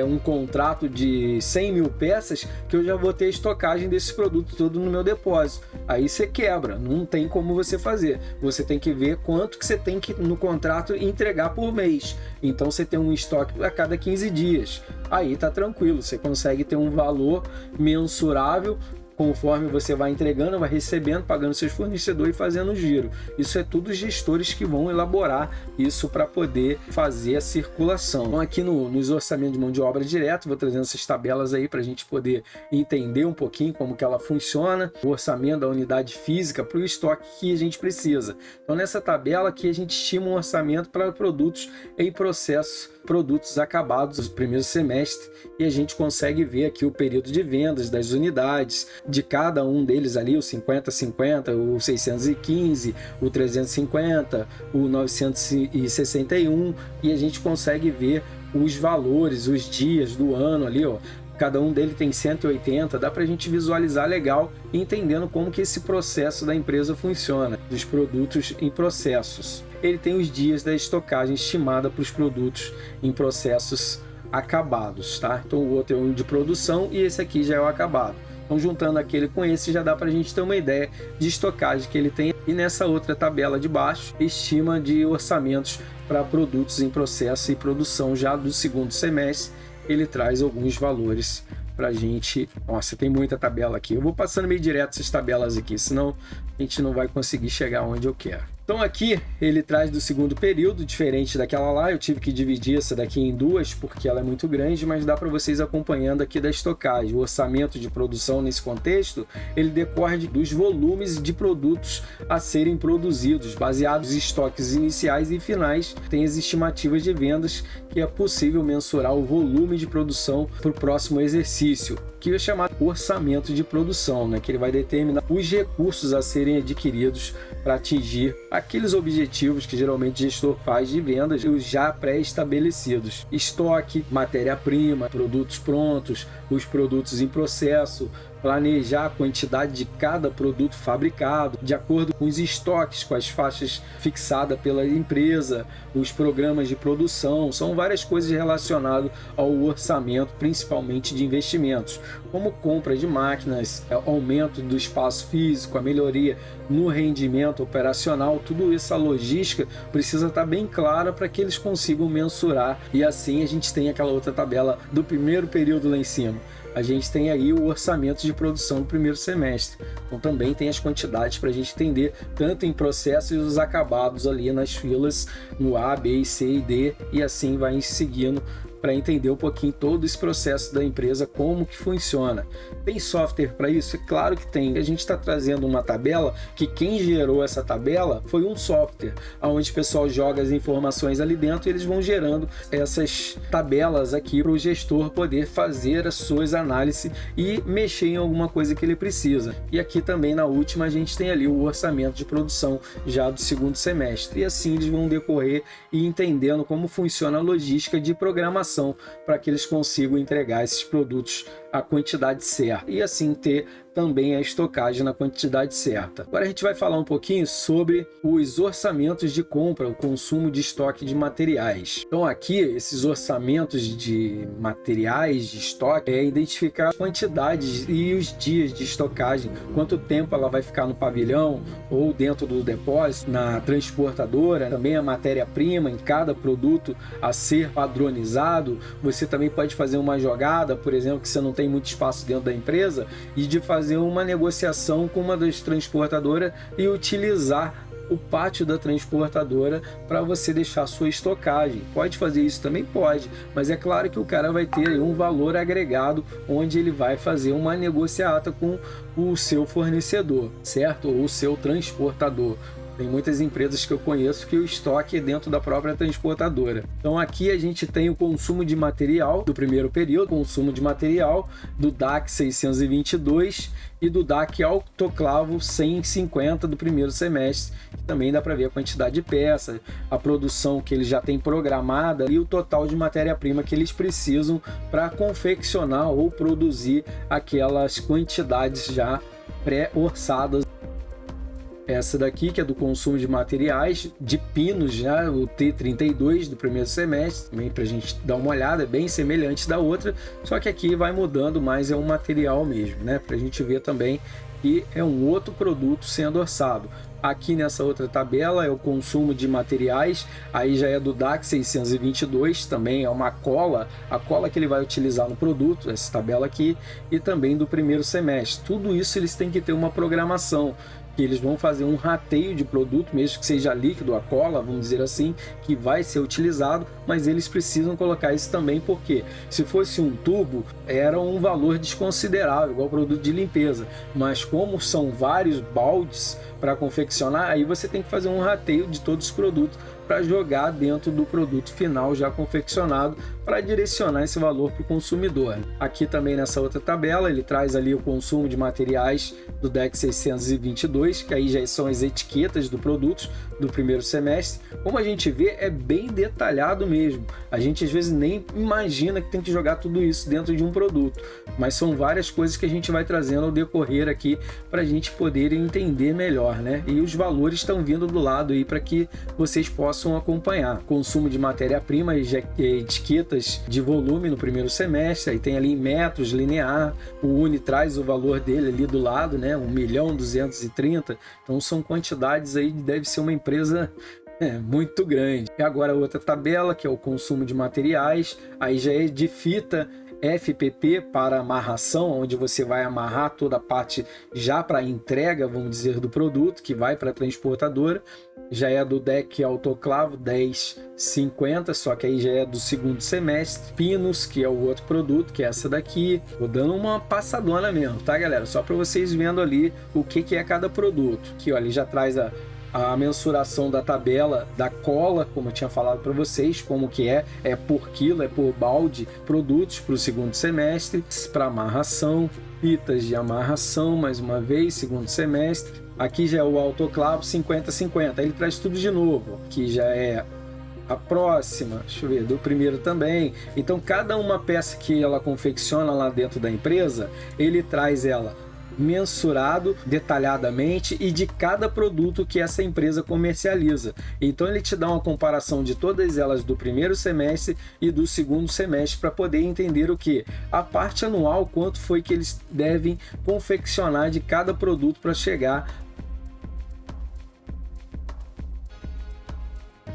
um contrato de 100 mil peças que eu já vou ter estocagem desse produto todo no meu depósito. Aí você quebra, não tem como você fazer. Você tem que ver quanto que você tem que no contrato entregar por mês. Então você tem um estoque a cada 15 dias. Aí tá tranquilo, você consegue ter um valor mensurável conforme você vai entregando, vai recebendo, pagando seus fornecedores e fazendo o giro. Isso é tudo gestores que vão elaborar isso para poder fazer a circulação. Então aqui nos orçamentos de mão de obra direto, vou trazendo essas tabelas aí para a gente poder entender um pouquinho como que ela funciona, o orçamento da unidade física para o estoque que a gente precisa. Então nessa tabela aqui a gente estima um orçamento para produtos em processo, produtos acabados no primeiro semestre, e a gente consegue ver aqui o período de vendas das unidades, de cada um deles ali, o 50-50, o 615, o 350, o 961, e a gente consegue ver os valores, os dias do ano ali, ó. Cada um dele tem 180, dá para a gente visualizar legal, entendendo como que esse processo da empresa funciona, dos produtos em processos. Ele tem os dias da estocagem estimada para os produtos em processos acabados, tá? Então o outro é um de produção e esse aqui já é o acabado. Então juntando aquele com esse já dá para a gente ter uma ideia de estocagem que ele tem. E nessa outra tabela de baixo, estima de orçamentos para produtos em processo e produção já do segundo semestre. Ele traz alguns valores para a gente. Nossa, tem muita tabela aqui. Eu vou passando meio direto essas tabelas aqui, senão a gente não vai conseguir chegar onde eu quero. Então aqui ele traz do segundo período, diferente daquela lá, eu tive que dividir essa daqui em duas, porque ela é muito grande, mas dá para vocês acompanhando aqui da estocagem. O orçamento de produção nesse contexto, ele decorre dos volumes de produtos a serem produzidos, baseados em estoques iniciais e finais. Tem as estimativas de vendas, que é possível mensurar o volume de produção para o próximo exercício, que é chamado orçamento de produção, né? Que ele vai determinar os recursos a serem adquiridos para atingir aqueles objetivos que geralmente o gestor faz de vendas, os já pré-estabelecidos. Estoque, matéria-prima, produtos prontos, os produtos em processo, planejar a quantidade de cada produto fabricado, de acordo com os estoques, com as faixas fixadas pela empresa, os programas de produção, são várias coisas relacionadas ao orçamento, principalmente de investimentos, como compra de máquinas, aumento do espaço físico, a melhoria no rendimento operacional, tudo isso, a logística precisa estar bem clara para que eles consigam mensurar, e assim a gente tem aquela outra tabela do primeiro período lá em cima. A gente tem aí o orçamento de produção do primeiro semestre. Então também tem as quantidades para a gente entender, tanto em processos e os acabados ali nas filas, no A, B, C e D, e assim vai seguindo para entender um pouquinho todo esse processo da empresa, como que funciona. Tem software para isso? É claro que tem. A gente está trazendo uma tabela que quem gerou essa tabela foi um software, onde o pessoal joga as informações ali dentro e eles vão gerando essas tabelas aqui para o gestor poder fazer as suas análises e mexer em alguma coisa que ele precisa. E aqui também na última a gente tem ali o orçamento de produção já do segundo semestre. E assim eles vão decorrer e entendendo como funciona a logística de programação para que eles consigam entregar esses produtos a quantidade certa e assim ter também a estocagem na quantidade certa. Agora a gente vai falar um pouquinho sobre os orçamentos de compra, o consumo de estoque de materiais. Então aqui esses orçamentos de materiais de estoque é identificar as quantidades e os dias de estocagem, quanto tempo ela vai ficar no pavilhão ou dentro do depósito, na transportadora, também a matéria-prima em cada produto a ser padronizado. Você também pode fazer uma jogada, por exemplo, que você não tem muito espaço dentro da empresa, e de fazer uma negociação com uma das transportadoras e utilizar o pátio da transportadora para você deixar sua estocagem. Pode fazer isso também? Pode, mas é claro que o cara vai ter um valor agregado onde ele vai fazer uma negociata com o seu fornecedor, certo? Ou o seu transportador. Tem muitas empresas que eu conheço que o estoque é dentro da própria transportadora. Então aqui a gente tem o consumo de material do primeiro período, consumo de material do DAC 622 e do DAC autoclavo 150 do primeiro semestre. Também dá para ver a quantidade de peças, a produção que eles já têm programada e o total de matéria-prima que eles precisam para confeccionar ou produzir aquelas quantidades já pré-orçadas. Essa daqui, que é do consumo de materiais, de pinos, já o T32 do primeiro semestre, também para a gente dar uma olhada, é bem semelhante da outra, só que aqui vai mudando mais, é um material mesmo, né? Para a gente ver também que é um outro produto sendo orçado. Aqui nessa outra tabela é o consumo de materiais, aí já é do DAC 622, também é uma cola, a cola que ele vai utilizar no produto, essa tabela aqui, e também do primeiro semestre. Tudo isso eles têm que ter uma programação, que eles vão fazer um rateio de produto, mesmo que seja líquido, a cola, vamos dizer assim, que vai ser utilizado, mas eles precisam colocar isso também, porque se fosse um tubo, era um valor desconsiderável, igual produto de limpeza, mas como são vários baldes para confeccionar, aí você tem que fazer um rateio de todos os produtos para jogar dentro do produto final já confeccionado, para direcionar esse valor para o consumidor. Aqui também nessa outra tabela ele traz ali o consumo de materiais do DEC 622, que aí já são as etiquetas do produto do primeiro semestre. Como a gente vê, é bem detalhado mesmo. A gente às vezes nem imagina que tem que jogar tudo isso dentro de um produto, mas são várias coisas que a gente vai trazendo ao decorrer aqui para a gente poder entender melhor, né? E os valores estão vindo do lado aí para que vocês possam acompanhar. Consumo de matéria-prima e etiquetas de volume no primeiro semestre, aí tem ali em metros linear, o Uni traz o valor dele ali do lado, né? 1.230.000, então são quantidades aí, deve ser uma empresa muito grande. E agora outra tabela, que é o consumo de materiais, aí já é de fita FPP para amarração, onde você vai amarrar toda a parte já para entrega, vamos dizer, do produto, que vai para a transportadora. já é do DEC autoclavo 1050, só que aí já é do segundo semestre. Pinus, que é o outro produto, que é essa daqui. Vou dando uma passadona mesmo, tá, galera? Só para vocês vendo ali o que é cada produto. Aqui, ó, ele já traz a mensuração da tabela da cola, como eu tinha falado para vocês, como que é por quilo, é por balde, produtos para o segundo semestre, para amarração, fitas de amarração, mais uma vez, segundo semestre. Aqui já é o autoclavo 50-50, ele traz tudo de novo, aqui já é a próxima, deixa eu ver, do primeiro também. Então cada uma peça que ela confecciona lá dentro da empresa, ele traz ela mensurado detalhadamente e de cada produto que essa empresa comercializa. Então ele te dá uma comparação de todas elas do primeiro semestre e do segundo semestre para poder entender o que? A parte anual, quanto foi que eles devem confeccionar de cada produto para chegar.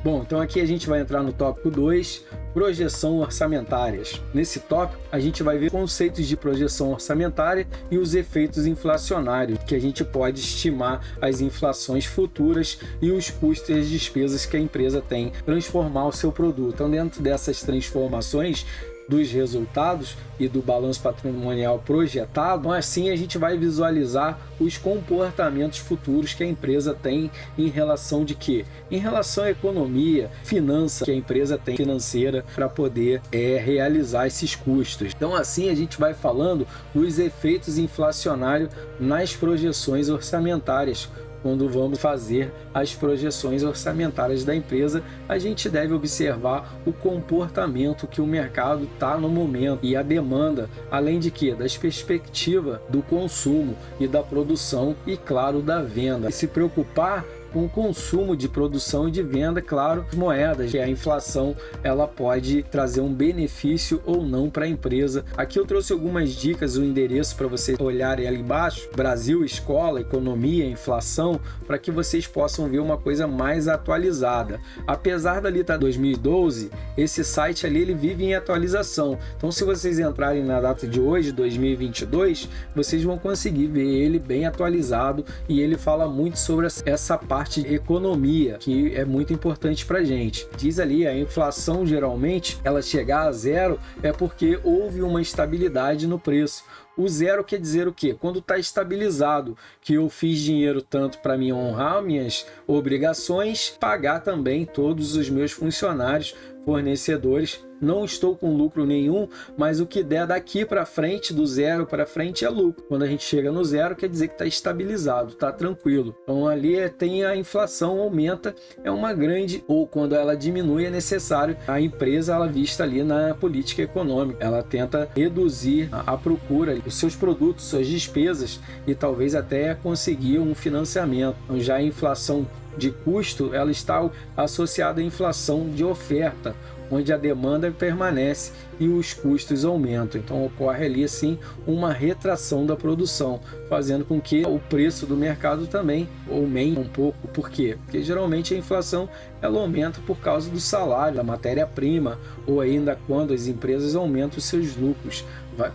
Bom, então aqui a gente vai entrar no tópico 2, projeção orçamentárias. Nesse tópico, a gente vai ver conceitos de projeção orçamentária e os efeitos inflacionários, que a gente pode estimar as inflações futuras e os custos e as despesas que a empresa tem transformar o seu produto. Então, dentro dessas transformações dos resultados e do balanço patrimonial projetado, assim a gente vai visualizar os comportamentos futuros que a empresa tem em relação de quê? Em relação à economia, finança que a empresa tem financeira para poder realizar esses custos. Então assim a gente vai falando dos efeitos inflacionários nas projeções orçamentárias. Quando vamos fazer as projeções orçamentárias da empresa, a gente deve observar o comportamento que o mercado está no momento e a demanda, além de que das perspectivas do consumo e da produção e, claro, da venda. E se preocupar com o consumo de produção e de venda, claro, moedas, que a inflação ela pode trazer um benefício ou não para a empresa. Aqui eu trouxe algumas dicas, o endereço para vocês olharem ali embaixo, Brasil, Escola, Economia, Inflação, para que vocês possam ver uma coisa mais atualizada. Apesar dali estar 2012, esse site ali ele vive em atualização. Então se vocês entrarem na data de hoje, 2022, vocês vão conseguir ver ele bem atualizado e ele fala muito sobre essa parte de economia, que é muito importante para a gente. Diz ali, a inflação geralmente, ela chegar a zero é porque houve uma estabilidade no preço. O zero quer dizer o quê? Quando está estabilizado, que eu fiz dinheiro tanto para me honrar minhas obrigações, pagar também todos os meus funcionários, fornecedores, não estou com lucro nenhum, mas o que der daqui para frente, do zero para frente, é lucro. Quando a gente chega no zero, quer dizer que está estabilizado, está tranquilo. Então ali tem a inflação, aumenta, é uma grande, ou quando ela diminui, é necessário a empresa, ela vista ali na política econômica, ela tenta reduzir a procura, os seus produtos, suas despesas e talvez até conseguir um financiamento. Então já a inflação de custo, ela está associada à inflação de oferta, onde a demanda permanece e os custos aumentam. Então ocorre ali assim uma retração da produção, fazendo com que o preço do mercado também aumente um pouco. Por quê? Porque geralmente a inflação ela aumenta por causa do salário, da matéria-prima, ou ainda quando as empresas aumentam os seus lucros.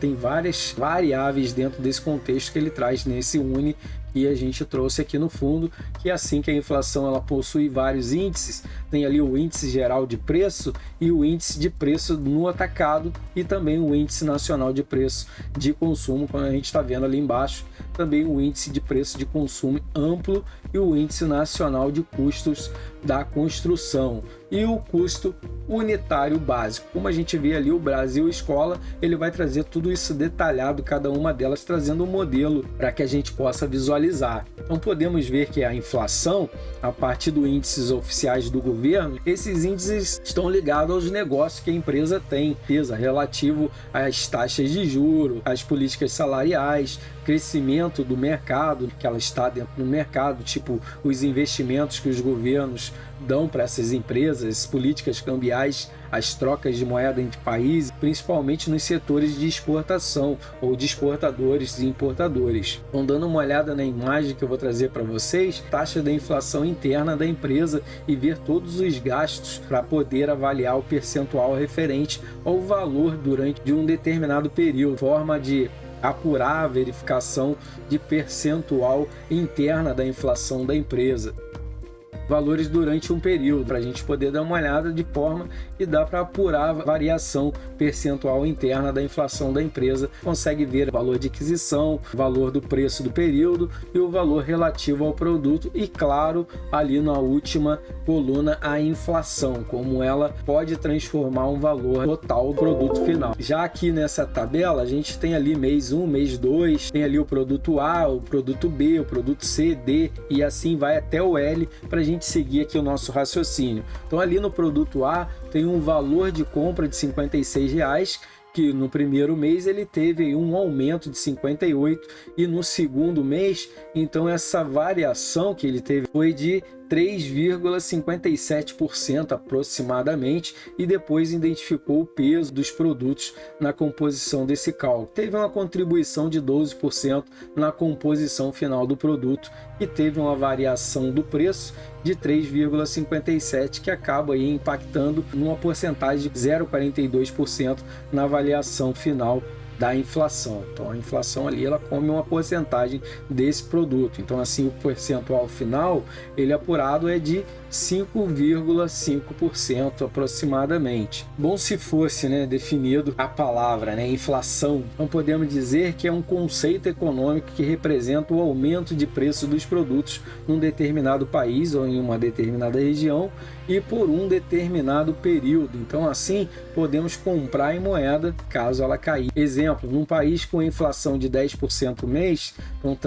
Tem várias variáveis dentro desse contexto que ele traz nesse UNE que a gente trouxe aqui no fundo, que é assim que a inflação ela possui vários índices. Tem ali o índice geral de preço e o índice de preço no atacado e também o índice nacional de preço de consumo, como a gente está vendo ali embaixo, também o índice de preço de consumo amplo e o índice nacional de custos da construção e o custo unitário básico. Como a gente vê ali, o Brasil Escola, ele vai trazer tudo isso detalhado, cada uma delas trazendo um modelo para que a gente possa visualizar. Então podemos ver que a inflação, a partir dos índices oficiais do governo, esses índices estão ligados aos negócios que a empresa tem, relativo às taxas de juros, às políticas salariais, crescimento do mercado, que ela está dentro do mercado, tipo os investimentos que os governos dão para essas empresas, políticas cambiais, as trocas de moeda entre países, principalmente nos setores de exportação ou de exportadores e importadores. Então, dando uma olhada na imagem que eu vou trazer para vocês, taxa da inflação interna da empresa e ver todos os gastos para poder avaliar o percentual referente ao valor durante um determinado período, forma de apurar a verificação de percentual interna da inflação da empresa. valores durante um período, para a gente poder dar uma olhada de forma que dá para apurar a variação percentual interna da inflação da empresa. Consegue ver o valor de aquisição, o valor do preço do período e o valor relativo ao produto e, claro, ali na última coluna, a inflação, como ela pode transformar um valor total do produto final. Já aqui nessa tabela, a gente tem ali mês 1, mês 2, tem ali o produto A, o produto B, o produto C, D e assim vai até o L para a gente seguir aqui o nosso raciocínio. Então ali no produto A tem um valor de compra de R$ 56,00, que no primeiro mês ele teve um aumento de 58 e no segundo mês, então essa variação que ele teve foi de 3,57% aproximadamente, e depois identificou o peso dos produtos na composição desse cálculo. Teve uma contribuição de 12% na composição final do produto e teve uma variação do preço de 3,57%, que acaba aí impactando numa porcentagem de 0,42% na avaliação final da inflação. Então a inflação ali ela come uma porcentagem desse produto. Então assim o percentual final ele apurado é de 5,5% aproximadamente. Bom se fosse definido a palavra inflação, então podemos dizer que é um conceito econômico que representa o aumento de preço dos produtos num determinado país ou em uma determinada região e por um determinado período. Então assim podemos comprar em moeda caso ela cair. Exemplo, num país com inflação de 10% mês, então o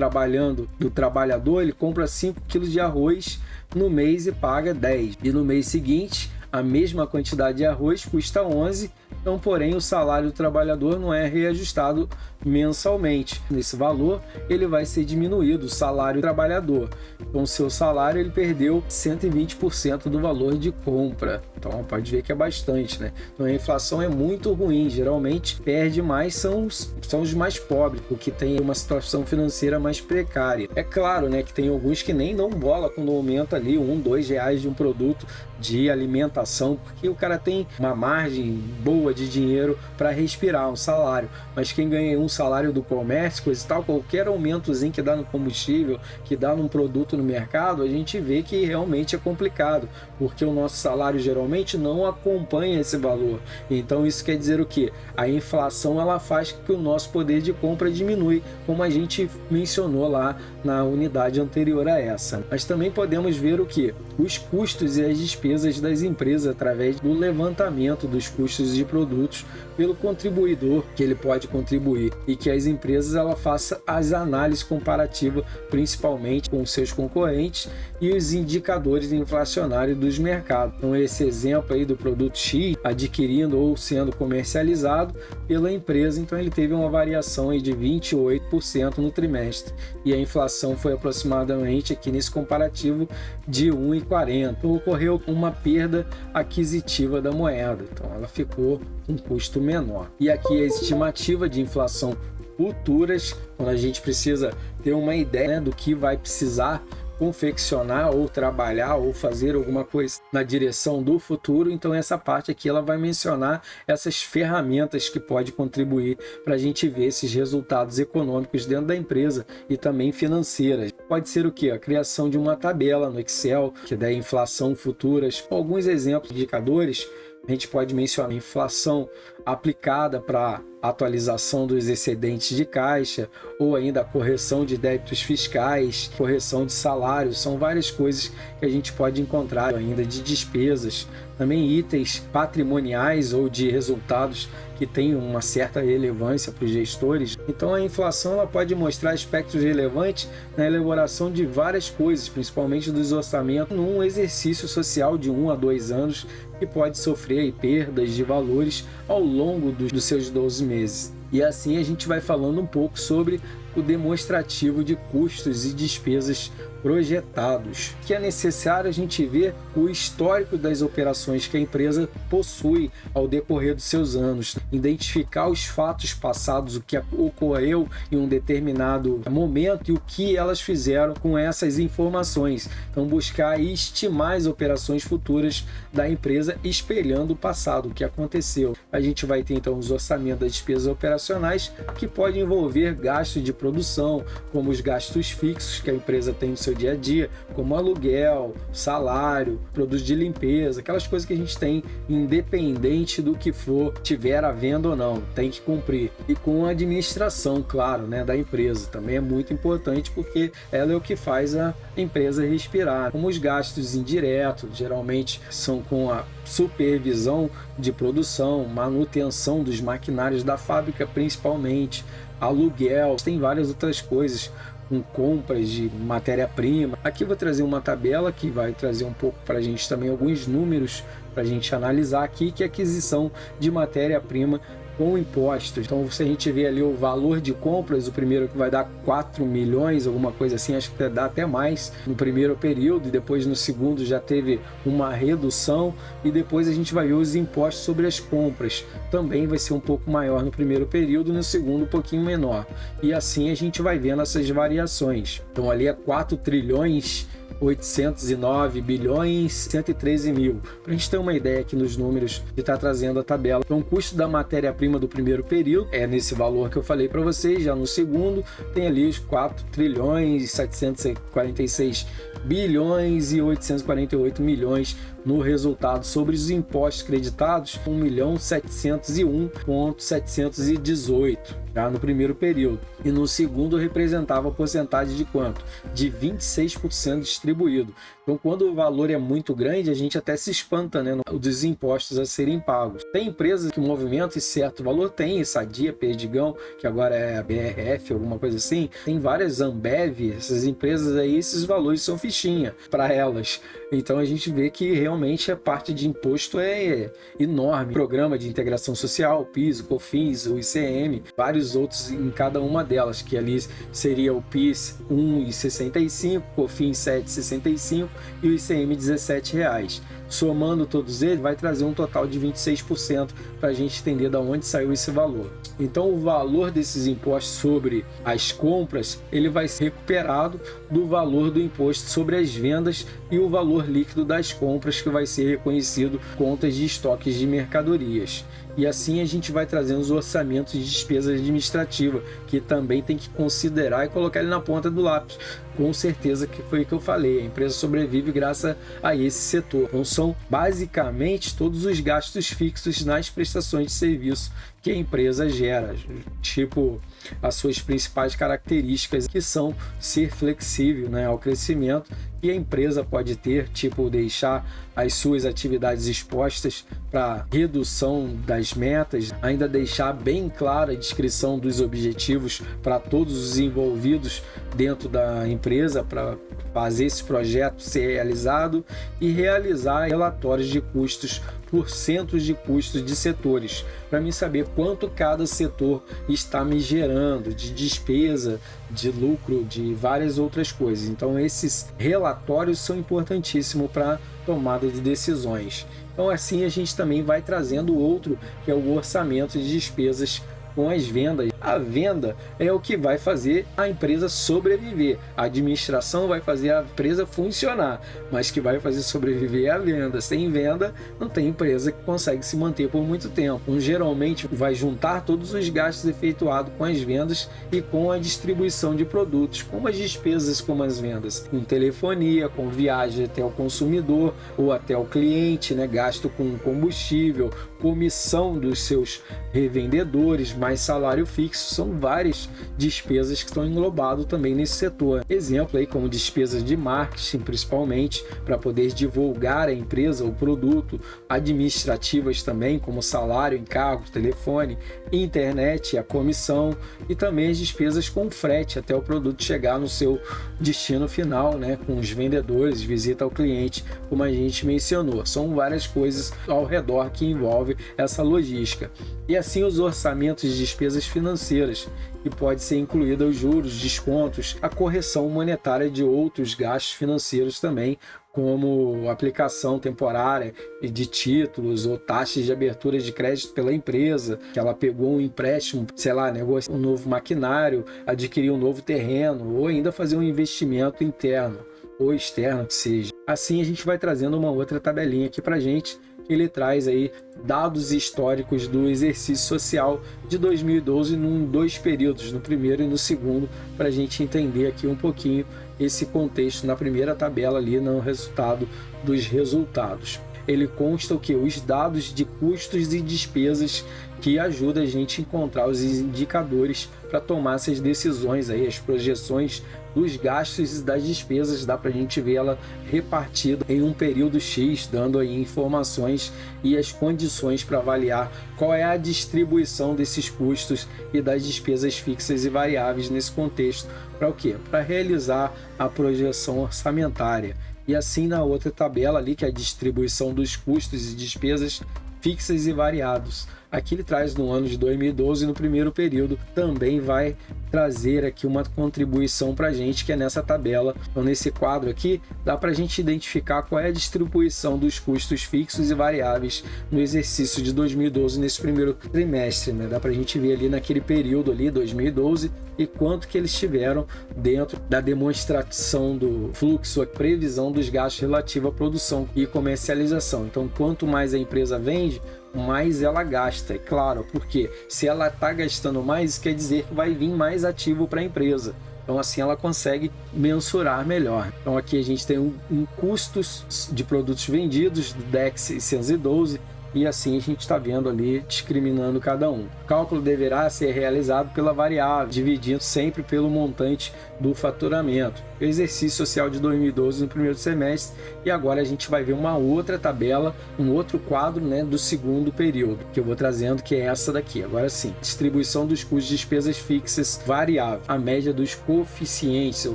trabalhador ele compra 5 kg de arroz no mês e paga 10. E no mês seguinte, a mesma quantidade de arroz custa 11, então, porém, o salário do trabalhador não é reajustado mensalmente. Nesse valor, ele vai ser diminuído, o salário do trabalhador. Então, o seu salário ele perdeu 120% do valor de compra. Então, pode ver que é bastante, Então, a inflação é muito ruim. Geralmente, perde mais são os mais pobres, porque tem uma situação financeira mais precária. É claro, que tem alguns que nem dão bola quando aumenta ali R$1, R$2 de um produto de alimentação, porque o cara tem uma margem boa de dinheiro para respirar, um salário. Mas quem ganha um salário do comércio, coisa e tal, qualquer aumentozinho que dá no combustível, que dá num produto no mercado, a gente vê que realmente é complicado, porque o nosso salário geralmente não acompanha esse valor. Então isso quer dizer o quê? A inflação ela faz com que o nosso poder de compra diminui, como a gente mencionou lá na unidade anterior a essa. Mas também podemos ver o quê? Os custos e as despesas das empresas através do levantamento dos custos de produtos pelo contribuidor, que ele pode contribuir, e que as empresas ela faça as análises comparativas, principalmente com seus concorrentes e os indicadores inflacionários dos mercados. Então esse exemplo aí do produto X adquirindo ou sendo comercializado pela empresa, então ele teve uma variação aí de 28% no trimestre e a inflação foi aproximadamente aqui nesse comparativo de 1,40. Então ocorreu uma perda aquisitiva da moeda, então ela ficou com um custo menor. E aqui a estimativa de inflação futuras, quando a gente precisa ter uma ideia do que vai precisar confeccionar ou trabalhar ou fazer alguma coisa na direção do futuro. Então essa parte aqui ela vai mencionar essas ferramentas que pode contribuir para a gente ver esses resultados econômicos dentro da empresa e também financeiras. Pode ser o que? A criação de uma tabela no Excel que dá inflação futuras. Alguns exemplos de indicadores a gente pode mencionar a inflação aplicada para atualização dos excedentes de caixa ou ainda a correção de débitos fiscais, correção de salários, são várias coisas que a gente pode encontrar ainda de despesas, também itens patrimoniais ou de resultados que têm uma certa relevância para os gestores. Então a inflação ela pode mostrar aspectos relevantes na elaboração de várias coisas, principalmente dos orçamentos, num exercício social de 1 a 2 anos que pode sofrer perdas de valores ao longo dos seus 12 meses. E assim a gente vai falando um pouco sobre o demonstrativo de custos e despesas projetados, que é necessário a gente ver o histórico das operações que a empresa possui ao decorrer dos seus anos, identificar os fatos passados, o que ocorreu em um determinado momento e o que elas fizeram com essas informações. Então buscar e estimar as operações futuras da empresa espelhando o passado, o que aconteceu. A gente vai ter então os orçamentos das despesas operacionais, que pode envolver gastos de produção, como os gastos fixos que a empresa tem no seu dia a dia, como aluguel, salário, produtos de limpeza, aquelas coisas que a gente tem independente do que for, tiver à venda ou não, tem que cumprir. E com a administração, claro, né, da empresa, também é muito importante porque ela é o que faz a empresa respirar. Como os gastos indiretos, geralmente são com a supervisão de produção, manutenção dos maquinários da fábrica principalmente, aluguel, tem várias outras coisas, com compras de matéria-prima. Aqui eu vou trazer uma tabela que vai trazer um pouco para a gente também alguns números para a gente analisar aqui, que é aquisição de matéria-prima com impostos. Então, se a gente vê ali o valor de compras, o primeiro que vai dar 4 milhões, alguma coisa assim, acho que dá até mais no primeiro período, e depois no segundo já teve uma redução, e depois a gente vai ver os impostos sobre as compras. Também vai ser um pouco maior no primeiro período, no segundo um pouquinho menor. E assim a gente vai vendo essas variações. Então ali é 4 trilhões 809 bilhões 113 mil. Para a gente ter uma ideia aqui nos números que está trazendo a tabela. Então, o custo da matéria-prima do primeiro período é nesse valor que eu falei para vocês. Já no segundo, tem ali os 4 trilhões 746 bilhões e 848 milhões no resultado. Sobre os impostos creditados, 1.701.718 já no primeiro período, e no segundo representava a porcentagem de quanto? De 26% distribuído. Então, quando o valor é muito grande, a gente até se espanta, né, dos impostos a serem pagos. Tem empresas que movimentam esse certo valor, tem Sadia, Perdigão, que agora é a BRF, alguma coisa assim, tem várias Ambev, essas empresas aí, esses valores são fichinha para elas. Então a gente vê que realmente a parte de imposto é enorme. Programa de integração social, PIS, o COFINS, o ICM, vários outros em cada uma delas, que ali seria o PIS 1,65, COFINS 7,65 e o ICM R$17. Somando todos eles, vai trazer um total de 26% para a gente entender de onde saiu esse valor. Então, o valor desses impostos sobre as compras, ele vai ser recuperado do valor do imposto sobre as vendas e o valor líquido das compras, que vai ser reconhecido contas de estoques de mercadorias. E assim a gente vai trazendo os orçamentos de despesa administrativa, que também tem que considerar e colocar ele na ponta do lápis. Com certeza que foi o que eu falei, a empresa sobrevive graças a esse setor. Então são basicamente todos os gastos fixos nas prestações de serviço que a empresa gera, tipo as suas principais características, que são ser flexível, né, ao crescimento que a empresa pode ter, tipo deixar as suas atividades expostas para redução das metas, ainda deixar bem clara a descrição dos objetivos para todos os envolvidos dentro da empresa para fazer esse projeto ser realizado, e realizar relatórios de custos por centros de custos de setores, para mim saber quanto cada setor está me gerando de despesa, de lucro, de várias outras coisas. Então esses relatórios são importantíssimos para tomada de decisões. Então assim a gente também vai trazendo outro, que é o orçamento de despesas com as vendas. A venda é o que vai fazer a empresa sobreviver. A administração vai fazer a empresa funcionar, mas que vai fazer sobreviver é a venda. Sem venda, não tem empresa que consegue se manter por muito tempo. Então, geralmente, vai juntar todos os gastos efetuados com as vendas e com a distribuição de produtos, como as despesas como as vendas, com telefonia, com viagem até o consumidor ou até o cliente, né? Gasto com combustível, comissão dos seus revendedores, mais salário fixo. São várias despesas que estão englobadas também nesse setor. Exemplo aí como despesas de marketing, principalmente para poder divulgar a empresa, o produto, administrativas também, como salário, encargo, telefone, internet, a comissão, e também as despesas com frete até o produto chegar no seu destino final, né, com os vendedores, visita ao cliente, como a gente mencionou. São várias coisas ao redor que envolve essa logística. E assim os orçamentos de despesas financeiras, que pode ser incluída os juros, descontos, a correção monetária de outros gastos financeiros também, como aplicação temporária de títulos ou taxas de abertura de crédito pela empresa, que ela pegou um empréstimo, sei lá, negociou um novo maquinário, adquiriu um novo terreno, ou ainda fazer um investimento interno ou externo que seja. Assim a gente vai trazendo uma outra tabelinha aqui pra gente, ele traz aí dados históricos do exercício social de 2012 em 2 períodos, no primeiro e no segundo, para a gente entender aqui um pouquinho esse contexto na primeira tabela ali no resultado dos resultados. Ele consta o que? Os dados de custos e despesas que ajudam a gente a encontrar os indicadores para tomar essas decisões aí, as projeções dos gastos e das despesas, dá para a gente ver ela repartida em um período X, dando aí informações e as condições para avaliar qual é a distribuição desses custos e das despesas fixas e variáveis nesse contexto. Para o quê? Para realizar a projeção orçamentária. E assim na outra tabela ali, que é a distribuição dos custos e despesas fixas e variados. Aqui ele traz no ano de 2012, no primeiro período, também vai trazer aqui uma contribuição para a gente, que é nessa tabela. Então, nesse quadro aqui, dá para a gente identificar qual é a distribuição dos custos fixos e variáveis no exercício de 2012, nesse primeiro trimestre, né? Dá para a gente ver ali naquele período ali, 2012, e quanto que eles tiveram dentro da demonstração do fluxo, a previsão dos gastos relativos à produção e comercialização. Então, quanto mais a empresa vende, mais ela gasta, é claro, porque se ela está gastando mais, quer dizer que vai vir mais ativo para a empresa. Então assim ela consegue mensurar melhor. Então aqui a gente tem um custos de produtos vendidos do DEX 612, e assim a gente está vendo ali, discriminando cada um. O cálculo deverá ser realizado pela variável, dividindo sempre pelo montante do faturamento. O exercício social de 2012 no primeiro semestre, e agora a gente vai ver uma outra tabela, um outro quadro, né, do segundo período, que eu vou trazendo, que é essa daqui. Agora sim, distribuição dos custos de despesas fixas variável, a média dos coeficientes ou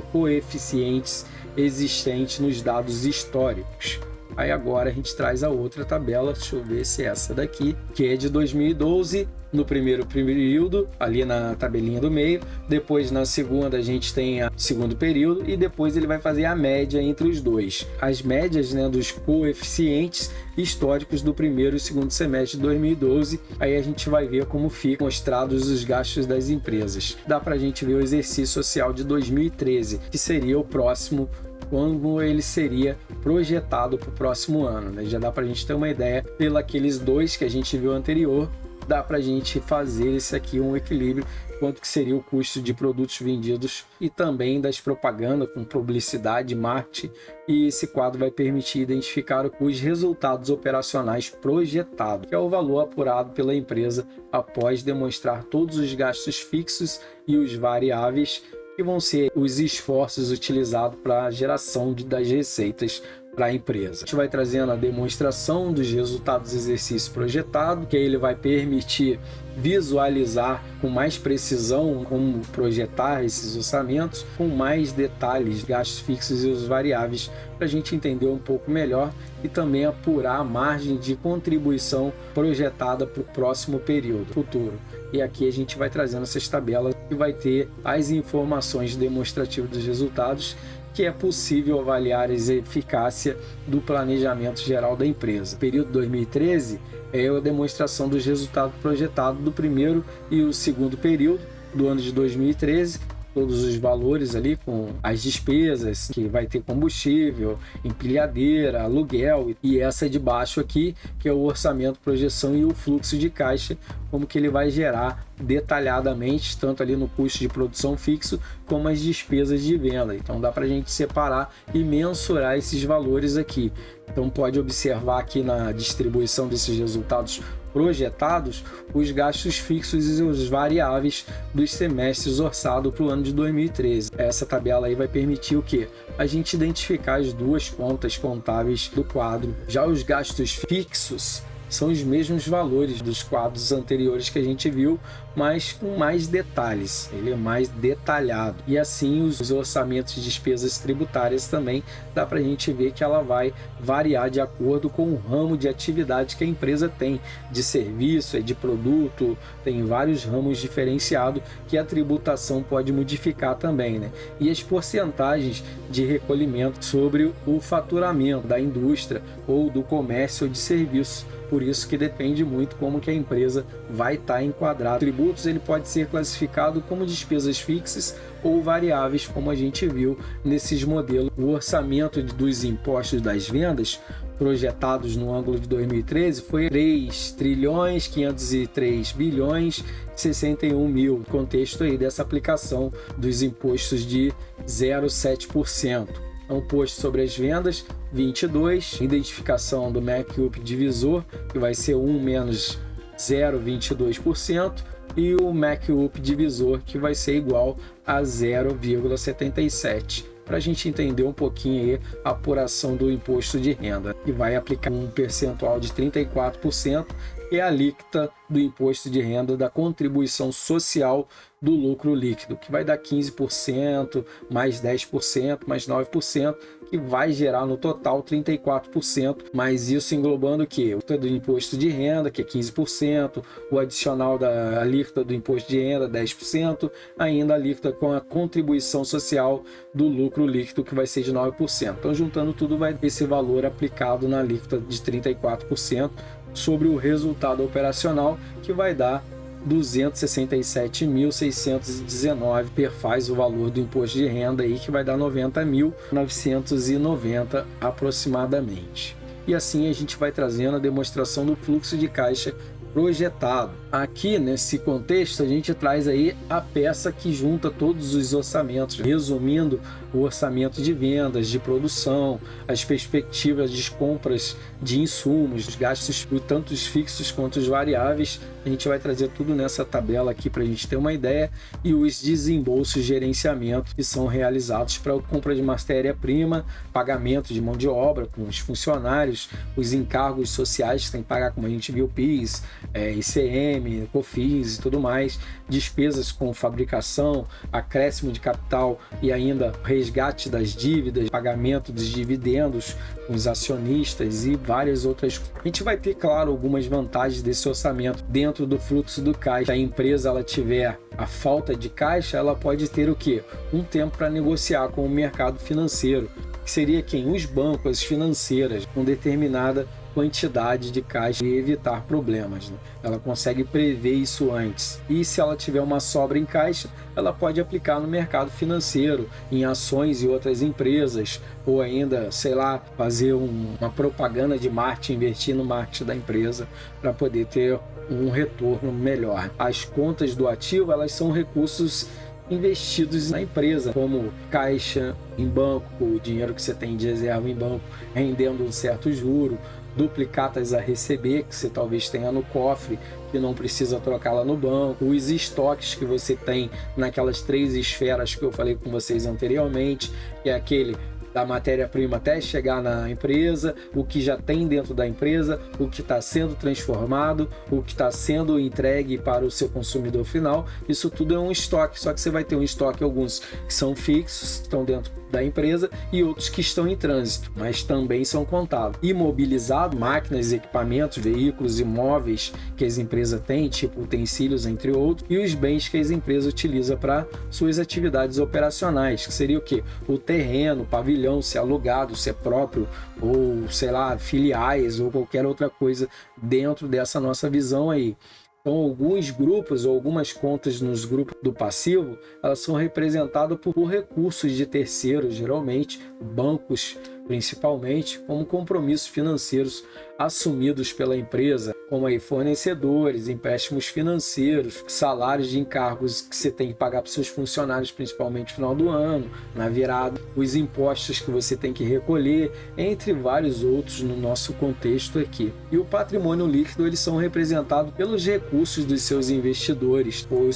coeficientes existentes nos dados históricos. Aí agora a gente traz a outra tabela, deixa eu ver se é essa daqui, que é de 2012, no primeiro período, ali na tabelinha do meio. Depois na segunda a gente tem o segundo período, e depois ele vai fazer a média entre os dois. As médias, né, dos coeficientes históricos do primeiro e segundo semestre de 2012. Aí a gente vai ver como ficam mostrados os gastos das empresas. Dá pra gente ver o exercício social de 2013, que seria o próximo, como ele seria projetado para o próximo ano, né? Já dá para a gente ter uma ideia, pelos 2 que a gente viu anterior, dá para a gente fazer esse aqui um equilíbrio, quanto que seria o custo de produtos vendidos e também das propagandas com publicidade, marketing, e esse quadro vai permitir identificar os resultados operacionais projetados, que é o valor apurado pela empresa após demonstrar todos os gastos fixos e os variáveis, que vão ser os esforços utilizados para a geração das receitas para a empresa. A gente vai trazendo a demonstração dos resultados do exercício projetado, que aí ele vai permitir visualizar com mais precisão como projetar esses orçamentos, com mais detalhes, gastos fixos e os variáveis, para a gente entender um pouco melhor e também apurar a margem de contribuição projetada para o próximo período futuro. E aqui a gente vai trazendo essas tabelas que vai ter as informações demonstrativas dos resultados, que é possível avaliar a eficácia do planejamento geral da empresa. O período 2013 é a demonstração dos resultados projetados do primeiro e o segundo período do ano de 2013, todos os valores ali com as despesas, que vai ter combustível, empilhadeira, aluguel, e essa de baixo aqui, que é o orçamento, projeção e o fluxo de caixa, como que ele vai gerar detalhadamente, tanto ali no custo de produção fixo, como as despesas de venda. Então dá para a gente separar e mensurar esses valores aqui. Então pode observar aqui na distribuição desses resultados projetados os gastos fixos e os variáveis dos semestres orçados para o ano de 2013. Essa tabela aí vai permitir o quê? A gente identificar as duas contas contábeis do quadro. Já os gastos fixos são os mesmos valores dos quadros anteriores que a gente viu, mas com mais detalhes, ele é mais detalhado. E assim os orçamentos de despesas tributárias também dá para a gente ver que ela vai variar de acordo com o ramo de atividade que a empresa tem, de serviço, de produto, tem vários ramos diferenciados que a tributação pode modificar também, né? E as porcentagens de recolhimento sobre o faturamento da indústria ou do comércio ou de serviço. Por isso que depende muito como que a empresa vai estar enquadrada. Tributos ele pode ser classificado como despesas fixas ou variáveis, como a gente viu nesses modelos. O orçamento dos impostos das vendas projetados no ângulo de 2013 foi 3.503.061 mil, contexto aí dessa aplicação dos impostos de 0,7%. Imposto sobre as vendas, 22, identificação do MACUP divisor, que vai ser 1 menos 0,22%, e o MACUP divisor, que vai ser igual a 0,77%. Para a gente entender um pouquinho aí a apuração do imposto de renda, que vai aplicar um percentual de 34%, que é a alíquota do imposto de renda da contribuição social do lucro líquido, que vai dar 15%, mais 10%, mais 9%, que vai gerar no total 34%, mas isso englobando o quê? O do imposto de renda, que é 15%, o adicional da alíquota do imposto de renda, 10%, ainda a alíquota com a contribuição social do lucro líquido, que vai ser de 9%. Então, juntando tudo, vai ter esse valor aplicado na alíquota de 34% sobre o resultado operacional, que vai dar 267.619, faz o valor do imposto de renda aí, que vai dar 90.990 aproximadamente. E assim a gente vai trazendo a demonstração do fluxo de caixa projetado. Aqui nesse contexto a gente traz aí a peça que junta todos os orçamentos, resumindo o orçamento de vendas, de produção, as perspectivas de compras de insumos, os gastos tanto os fixos quanto os variáveis. A gente vai trazer tudo nessa tabela aqui para a gente ter uma ideia, e os desembolsos de gerenciamento que são realizados para a compra de matéria-prima, pagamento de mão de obra com os funcionários, os encargos sociais que tem que pagar, como a gente viu, PIS, ICM, COFINS e tudo mais, despesas com fabricação, acréscimo de capital e ainda resgate das dívidas, pagamento dos dividendos com os acionistas e várias outras. A gente vai ter, claro, algumas vantagens desse orçamento dentro do fluxo do caixa. Se a empresa ela tiver a falta de caixa, ela pode ter o quê? Um tempo para negociar com o mercado financeiro, que seria quem? Os bancos, as financeiras, com determinada quantidade de caixa e evitar problemas, né? Ela consegue prever isso antes. E se ela tiver uma sobra em caixa, ela pode aplicar no mercado financeiro, em ações e outras empresas, ou ainda, sei lá, fazer uma propaganda de marketing, investir no marketing da empresa para poder ter um retorno melhor. As contas do ativo, elas são recursos investidos na empresa, como caixa em banco, o dinheiro que você tem de reserva em banco rendendo um certo juro, duplicatas a receber que você talvez tenha no cofre, que não precisa trocar lá no banco, os estoques que você tem naquelas 3 esferas que eu falei com vocês anteriormente, que é aquele da matéria-prima até chegar na empresa, o que já tem dentro da empresa, o que está sendo transformado, o que está sendo entregue para o seu consumidor final. Isso tudo é um estoque, só que você vai ter um estoque, alguns que são fixos, que estão dentro da empresa, e outros que estão em trânsito, mas também são contados. Imobilizado, máquinas, equipamentos, veículos, imóveis que as empresas têm, tipo utensílios, entre outros, e os bens que as empresas utilizam para suas atividades operacionais, que seria o quê? O terreno, o pavilhão, se é alugado, se é próprio, ou sei lá, filiais, ou qualquer outra coisa dentro dessa nossa visão aí. Então, alguns grupos ou algumas contas nos grupos do passivo, elas são representadas por recursos de terceiros, geralmente bancos principalmente, como compromissos financeiros assumidos pela empresa, como aí fornecedores, empréstimos financeiros, salários de encargos que você tem que pagar para os seus funcionários, principalmente no final do ano, na virada, os impostos que você tem que recolher, entre vários outros no nosso contexto aqui. E o patrimônio líquido, eles são representados pelos recursos dos seus investidores, ou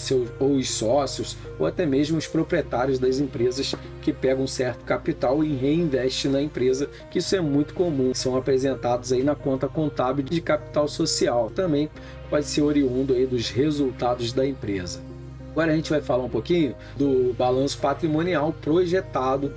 os sócios, ou até mesmo os proprietários das empresas que pegam um certo capital e reinvestem na empresa, que isso é muito comum, são apresentados aí na conta contábil de capital social. Também pode ser oriundo aí dos resultados da empresa. Agora a gente vai falar um pouquinho do balanço patrimonial projetado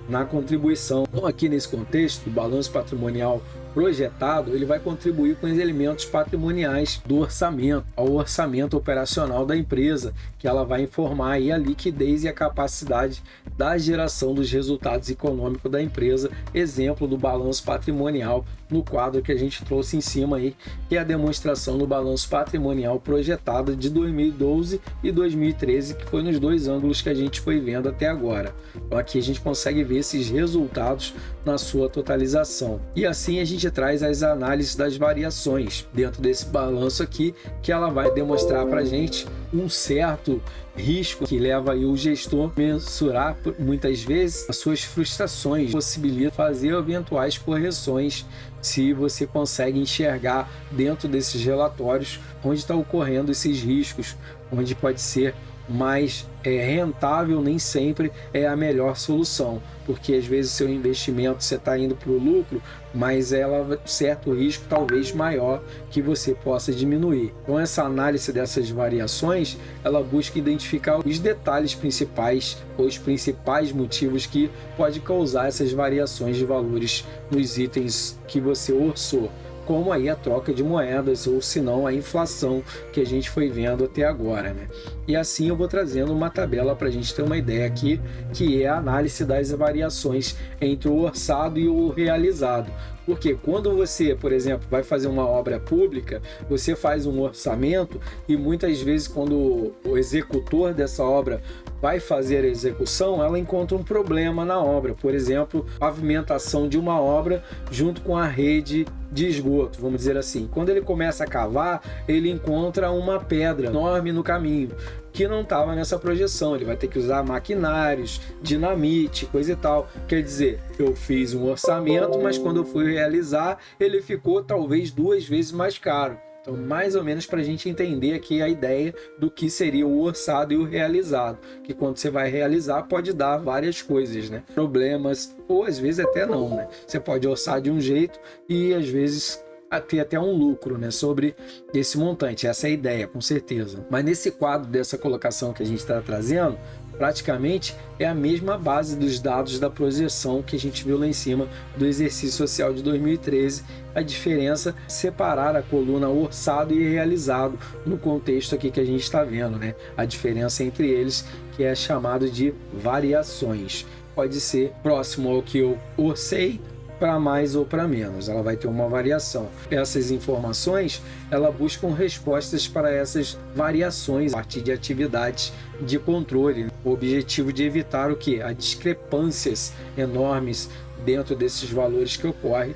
na contribuição. Então, aqui nesse contexto, o balanço patrimonial projetado, ele vai contribuir com os elementos patrimoniais do orçamento, ao orçamento operacional da empresa, que ela vai informar aí a liquidez e a capacidade da geração dos resultados econômicos da empresa, exemplo do balanço patrimonial no quadro que a gente trouxe em cima aí, que é a demonstração do balanço patrimonial projetado de 2012 e 2013, que foi nos dois ângulos que a gente foi vendo até agora. Então aqui a gente consegue ver esses resultados na sua totalização. E assim a gente traz as análises das variações dentro desse balanço aqui, que ela vai demonstrar para a gente um certo risco que leva aí o gestor a mensurar muitas vezes as suas frustrações, possibilita fazer eventuais correções se você consegue enxergar dentro desses relatórios onde está ocorrendo esses riscos, onde pode ser mais rentável, nem sempre é a melhor solução, porque às vezes o seu investimento você está indo para o lucro, mas ela certo risco talvez maior que você possa diminuir. Então essa análise dessas variações, ela busca identificar os detalhes principais, os principais motivos que pode causar essas variações de valores nos itens que você orçou, como aí a troca de moedas ou se não a inflação que a gente foi vendo até agora, né? E assim eu vou trazendo uma tabela para a gente ter uma ideia aqui, que é a análise das variações entre o orçado e o realizado. Porque quando você, por exemplo, vai fazer uma obra pública, você faz um orçamento e muitas vezes quando o executor dessa obra vai fazer a execução, ela encontra um problema na obra. Por exemplo, pavimentação de uma obra junto com a rede de esgoto, vamos dizer assim. Quando ele começa a cavar, ele encontra uma pedra enorme no caminho, que não estava nessa projeção. Ele vai ter que usar maquinários, dinamite, coisa e tal. Quer dizer, eu fiz um orçamento, mas quando eu fui realizar, ele ficou talvez 2 vezes mais caro. Então, mais ou menos para a gente entender aqui a ideia do que seria o orçado e o realizado, que quando você vai realizar pode dar várias coisas, né? Problemas, ou às vezes até não, né? Você pode orçar de um jeito e às vezes ter até um lucro, né, sobre esse montante. Essa é a ideia, com certeza. Mas nesse quadro dessa colocação que a gente está trazendo, praticamente é a mesma base dos dados da projeção que a gente viu lá em cima do exercício social de 2013. A diferença é separar a coluna orçado e realizado no contexto aqui que a gente está vendo, né? A diferença entre eles, que é chamado de variações. Pode ser próximo ao que eu orcei, para mais ou para menos, ela vai ter uma variação. Essas informações, ela buscam respostas para essas variações a partir de atividades de controle. O objetivo de evitar o que? As discrepâncias enormes dentro desses valores que ocorrem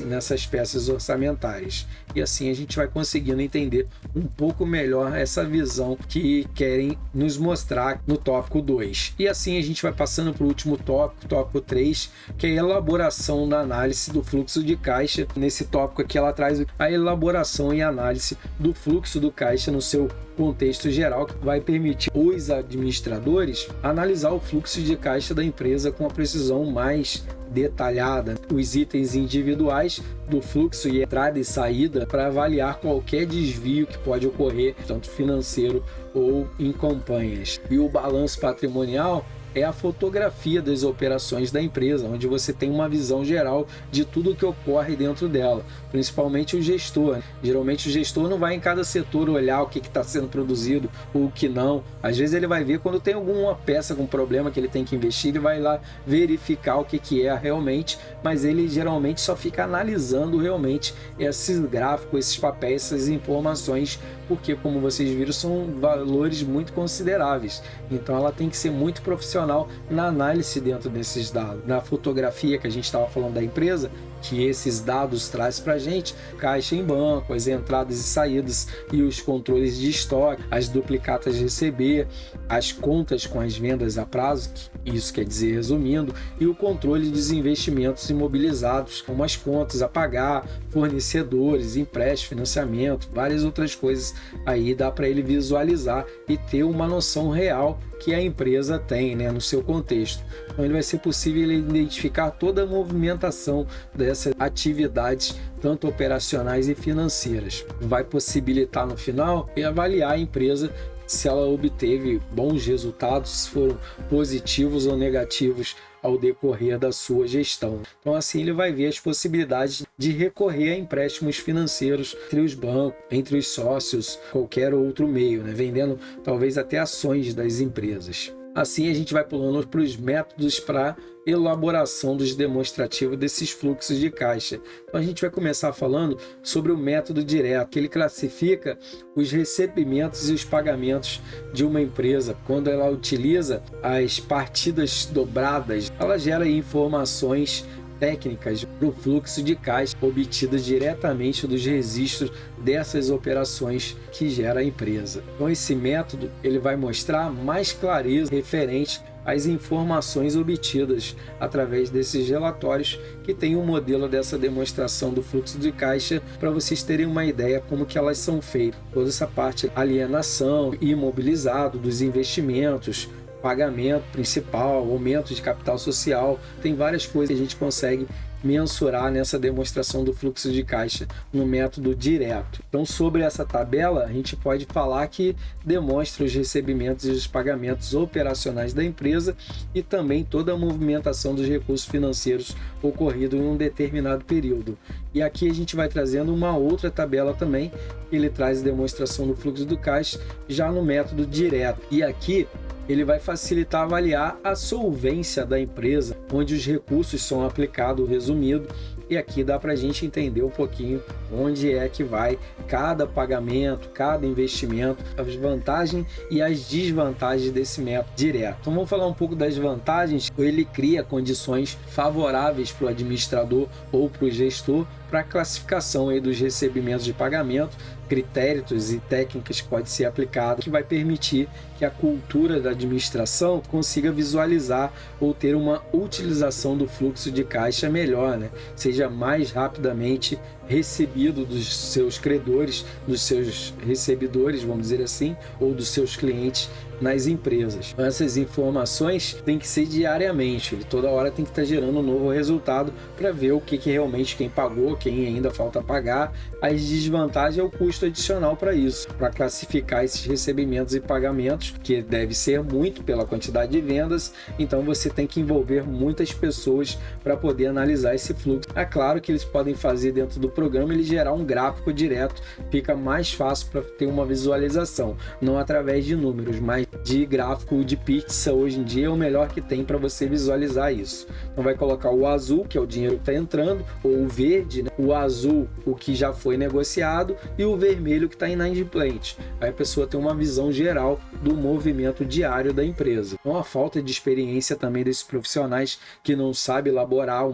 nessas peças orçamentárias. E assim a gente vai conseguindo entender um pouco melhor essa visão que querem nos mostrar no tópico 2. E assim a gente vai passando para o último tópico 3, que é a elaboração da análise do fluxo de caixa. Nesse tópico aqui ela traz a elaboração e análise do fluxo do caixa no seu contexto geral, que vai permitir os administradores analisar o fluxo de caixa da empresa com a precisão mais detalhada, os itens individuais do fluxo e entrada e saída para avaliar qualquer desvio que pode ocorrer, tanto financeiro ou em campanhas. E o balanço patrimonial é a fotografia das operações da empresa, onde você tem uma visão geral de tudo que ocorre dentro dela, principalmente o gestor. Geralmente o gestor não vai em cada setor olhar o que está sendo produzido ou o que não. Às vezes ele vai ver quando tem alguma peça com problema que ele tem que investir, ele vai lá verificar o que é realmente, mas ele geralmente só fica analisando realmente esses gráficos, esses papéis, essas informações, porque como vocês viram, são valores muito consideráveis. Então ela tem que ser muito profissional na análise dentro desses dados. Na fotografia que a gente estava falando da empresa, que esses dados traz para a gente, caixa em banco, as entradas e saídas e os controles de estoque, as duplicatas de receber, as contas com as vendas a prazo, isso quer dizer, resumindo, e o controle dos investimentos imobilizados, como as contas a pagar, fornecedores, empréstimo, financiamento, várias outras coisas aí dá para ele visualizar e ter uma noção real que a empresa tem, né, no seu contexto. Então ele vai ser possível ele identificar toda a movimentação dessas atividades, tanto operacionais e financeiras. Vai possibilitar no final avaliar a empresa se ela obteve bons resultados, se foram positivos ou negativos ao decorrer da sua gestão. Então assim ele vai ver as possibilidades de recorrer a empréstimos financeiros entre os bancos, entre os sócios, qualquer outro meio, né? Vendendo talvez até ações das empresas. Assim a gente vai pulando para os métodos para elaboração dos demonstrativos desses fluxos de caixa. Então a gente vai começar falando sobre o método direto, que ele classifica os recebimentos e os pagamentos de uma empresa. Quando ela utiliza as partidas dobradas, ela gera informações técnicas para o fluxo de caixa obtidas diretamente dos registros dessas operações que gera a empresa. Então esse método ele vai mostrar mais clareza referente às informações obtidas através desses relatórios, que tem um modelo dessa demonstração do fluxo de caixa para vocês terem uma ideia como que elas são feitas. Toda essa parte alienação, imobilizado dos investimentos, pagamento principal, aumento de capital social, tem várias coisas que a gente consegue mensurar nessa demonstração do fluxo de caixa no método direto. Então, sobre essa tabela, a gente pode falar que demonstra os recebimentos e os pagamentos operacionais da empresa e também toda a movimentação dos recursos financeiros ocorrido em um determinado período. E aqui a gente vai trazendo uma outra tabela também, ele traz a demonstração do fluxo do caixa já no método direto. E aqui ele vai facilitar avaliar a solvência da empresa, onde os recursos são aplicados, resumido, e aqui dá para a gente entender um pouquinho onde é que vai cada pagamento, cada investimento, as vantagens e as desvantagens desse método direto. Então vamos falar um pouco das vantagens. Ele cria condições favoráveis para o administrador ou para o gestor para a classificação aí dos recebimentos de pagamento, critérios e técnicas que pode ser aplicado, que vai permitir que a cultura da administração consiga visualizar ou ter uma utilização do fluxo de caixa melhor, né? Seja mais rapidamente recebido dos seus credores, dos seus recebidores, vamos dizer assim, ou dos seus clientes nas empresas. Essas informações têm que ser diariamente, ele toda hora tem que estar gerando um novo resultado para ver o que realmente quem pagou, quem ainda falta pagar. As desvantagens é o custo adicional para isso, para classificar esses recebimentos e pagamentos, que deve ser muito pela quantidade de vendas, então você tem que envolver muitas pessoas para poder analisar esse fluxo. É claro que eles podem fazer dentro do programa, ele gerar um gráfico direto, fica mais fácil para ter uma visualização, não através de números, mas de gráfico de pizza. Hoje em dia é o melhor que tem para você visualizar isso. Então vai colocar o azul, que é o dinheiro que está entrando, ou o verde, né? O azul, o que já foi negociado, e o vermelho que está inadimplente. Aí a pessoa tem uma visão geral do movimento diário da empresa. Então a falta de experiência também desses profissionais que não sabem elaborar